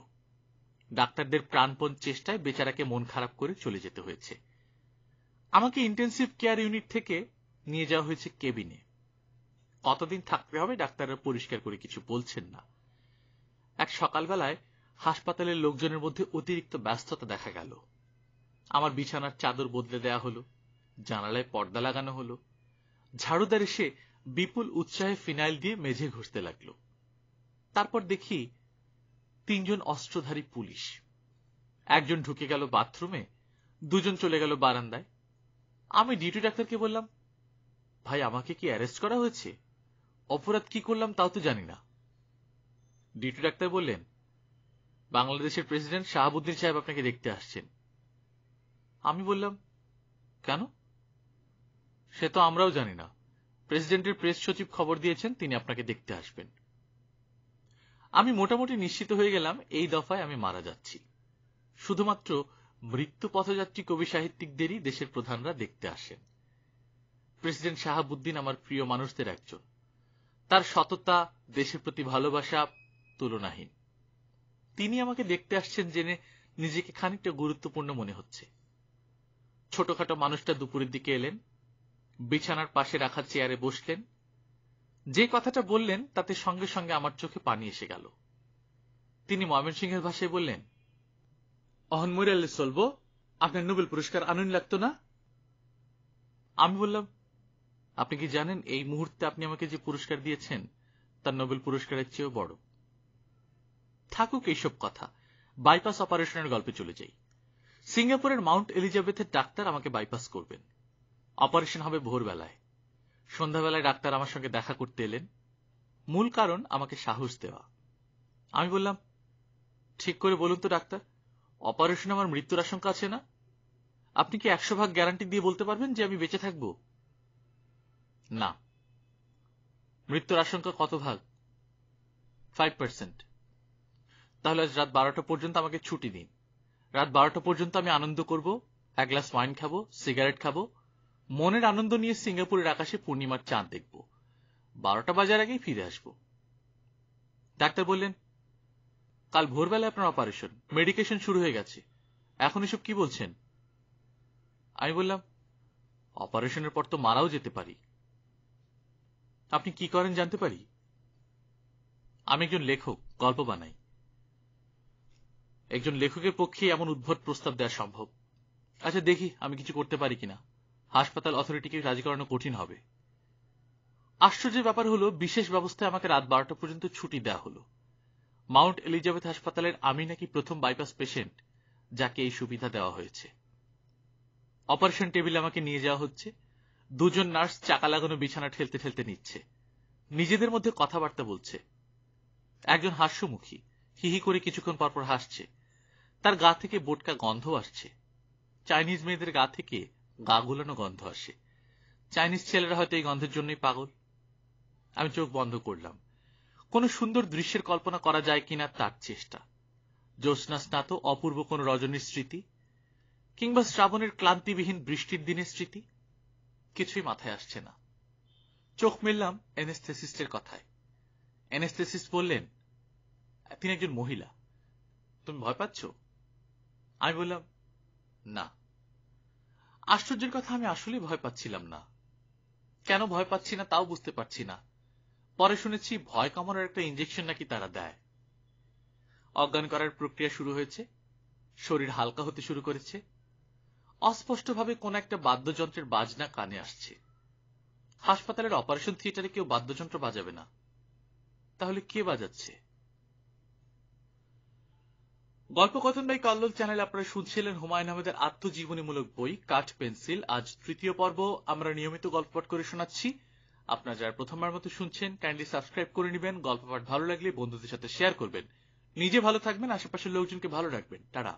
A: ডাক্তারদের প্রাণপণ চেষ্টায় বেচারাকে মন খারাপ করে চলে যেতে হয়েছে। আমাকে ইন্টেনসিভ কেয়ার ইউনিট থেকে নিয়ে যাওয়া হয়েছে কেবিনে। কতদিন থাকতে হবে ডাক্তাররা পরিষ্কার করে কিছু বলছেন না। এক সকালবেলায় হাসপাতালের লোকজনের মধ্যে অতিরিক্ত ব্যস্ততা দেখা গেল। আমার বিছানার চাদর বদলে দেয়া হলো, জানালায় পর্দা লাগানো হলো। ঝাড়ুদার এসে বিপুল উৎসাহে ফিনাইল দিয়ে মেঝে ঘষতে লাগল। তারপর দেখি 3 জন অস্ত্রধারী পুলিশ। একজন ঢুকে গেল বাথরুমে, 2 জন চলে গেল বারান্দায়। আমি ডিউটি ডাক্তারকে বললাম, ভাই, আমাকে কি অ্যারেস্ট করা হয়েছে? অপরাধ কি করলাম তাও তো জানি না। ডিউটি ডাক্তার বললেন, বাংলাদেশের প্রেসিডেন্ট শাহাবুদ্দিন সাহেব আপনাকে দেখতে আসছেন। আমি বললাম, কেন? সে তো আমরাও জানি না। প্রেসিডেন্টের প্রেস সচিব খবর দিয়েছেন তিনি আপনাকে দেখতে আসবেন। আমি মোটামুটি নিশ্চিত হয়ে গেলাম এই দফায় আমি মারা যাচ্ছি। শুধুমাত্র মৃত্যু পথযাত্রী কবি সাহিত্যিকদেরই দেশের প্রধানরা দেখতে আসেন। প্রেসিডেন্ট শাহাবুদ্দিন আমার প্রিয় মানুষদের একজন। তার সততা, দেশের প্রতি ভালোবাসা তুলনাহীন। তিনি আমাকে দেখতে আসছেন জেনে নিজেকে খানিকটা গুরুত্বপূর্ণ মনে হচ্ছে। ছোটখাটো মানুষটা দুপুরের দিকে এলেন, বিছানার পাশে রাখা চেয়ারে বসলেন। যে কথাটা বললেন তাতে সঙ্গে সঙ্গে আমার চোখে পানি এসে গেল। তিনি ময়মনসিংহের ভাষায় বললেন, অহন মইরালে চলবো, আপনার নোবেল পুরস্কার আনুন লাগতো না? আমি বললাম, আপনি কি জানেন এই মুহূর্তে আপনি আমাকে যে পুরস্কার দিয়েছেন তার নোবেল পুরস্কারের চেয়েও বড়? থাকুক এইসব কথা, বাইপাস অপারেশনের গল্পে চলে যাই। সিঙ্গাপুরের মাউন্ট এলিজাবেথের ডাক্তার আমাকে বাইপাস করবেন। অপারেশন হবে ভোরবেলায়। সন্ধ্যাবেলায় ডাক্তার আমার সঙ্গে দেখা করতে এলেন। মূল কারণ আমাকে সাহস দেওয়া। আমি বললাম, ঠিক করে বলুন তো ডাক্তার, অপারেশনে আমার মৃত্যুর আশঙ্কা আছে না? আপনি কি 100% গ্যারান্টি দিয়ে বলতে পারবেন যে আমি বেঁচে থাকব? না। মৃত্যুর আশঙ্কা কত ভাগ? 5%। তাহলে আজ রাত 12টা পর্যন্ত আমাকে ছুটি দিন। রাত 12টা পর্যন্ত আমি আনন্দ করব, এক গ্লাস ওয়াইন খাবো, সিগারেট খাবো, মনের আনন্দ নিয়ে সিঙ্গাপুরের আকাশে পূর্ণিমার চাঁদ দেখব। 12টা বাজার আগেই ফিরে আসব। ডাক্তার বললেন, কাল ভোরবেলায় আপনার অপারেশন, মেডিকেশন শুরু হয়ে গেছে, এখন এসব কি বলছেন? আমি বললাম, অপারেশনের পর তো মারাও যেতে পারি। আপনি কি করেন জানতে পারি? আমি একজন লেখক, গল্প বানাই। একজন লেখকের পক্ষে এমন উদ্ভট প্রস্তাব দেওয়া সম্ভব? আচ্ছা দেখি আমি কিছু করতে পারি কিনা। হাসপাতাল অথরিটিকে রাজি করানো কঠিন হবে। আশ্চর্যের ব্যাপার হলো, বিশেষ ব্যবস্থায় আমাকে রাত 12টা পর্যন্ত ছুটি দেওয়া হলো। মাউন্ট এলিজাবেথ হাসপাতালের আমি নাকি প্রথম বাইপাস পেশেন্ট যাকে এই সুবিধা দেওয়া হয়েছে। অপারেশন টেবিলে আমাকে নিয়ে যাওয়া হচ্ছে। দুজন নার্স চাকা লাগানো বিছানা ঠেলতে ঠেলতে নিচ্ছে। নিজেদের মধ্যে কথাবার্তা বলছে। একজন হাস্যমুখী, হিহি করে কিছুক্ষণ পরপর হাসছে। তার গা থেকে বোটকা গন্ধ আসছে। চাইনিজ মেয়েদের গা থেকে গা গুলানো গন্ধ আসে। চাইনিজ ছেলেরা হয়তো এই গন্ধের জন্যই পাগল। আমি চোখ বন্ধ করলাম। কোন সুন্দর দৃশ্যের কল্পনা করা যায় কিনা তার চেষ্টা। জ্যোৎস্না স্নাত অপূর্ব কোন রজনীর স্মৃতি, কিংবা শ্রাবণের ক্লান্তিবিহীন বৃষ্টির দিনের স্মৃতি, কিছুই মাথায় আসছে না। চোখ মেললাম অ্যানেস্থেসিস্টের কথায়। অ্যানেস্থেসিস্ট বললেন, তিনি একজন মহিলা, তুমি ভয় পাচ্ছ? আমি বললাম, না। আশ্চর্যের কথা, আমি আসলেই ভয় পাচ্ছিলাম না। কেন ভয় পাচ্ছি না তাও বুঝতে পারছি না। পরে শুনেছি ভয় কামানোর একটা ইঞ্জেকশন নাকি তারা দেয়। অজ্ঞান করার প্রক্রিয়া শুরু হয়েছে। শরীর হালকা হতে শুরু করেছে। অস্পষ্টভাবে কোন একটা বাদ্যযন্ত্রের বাজনা কানে আসছে। হাসপাতালের অপারেশন থিয়েটারে কেউ বাদ্যযন্ত্র বাজাবে না, তাহলে কে বাজাচ্ছে? গল্পকথন বাই কল্লোল চ্যানেলে আপনারা শুনছিলেন হুমায়ুন আহমেদের আত্মজীবনীমূলক বই কাঠ পেন্সিল। আজ তৃতীয় পর্ব। আমরা নিয়মিত গল্পপাঠ করে শোনাচ্ছি। আপনারা যারা প্রথমবার মতো শুনছেন, কাইন্ডলি সাবস্ক্রাইব করে নেবেন। গল্পপাঠ ভালো লাগলে বন্ধুদের সাথে শেয়ার করবেন। নিজে ভালো থাকবেন, আশেপাশের লোকজনকে ভালো রাখবেন। টাটা।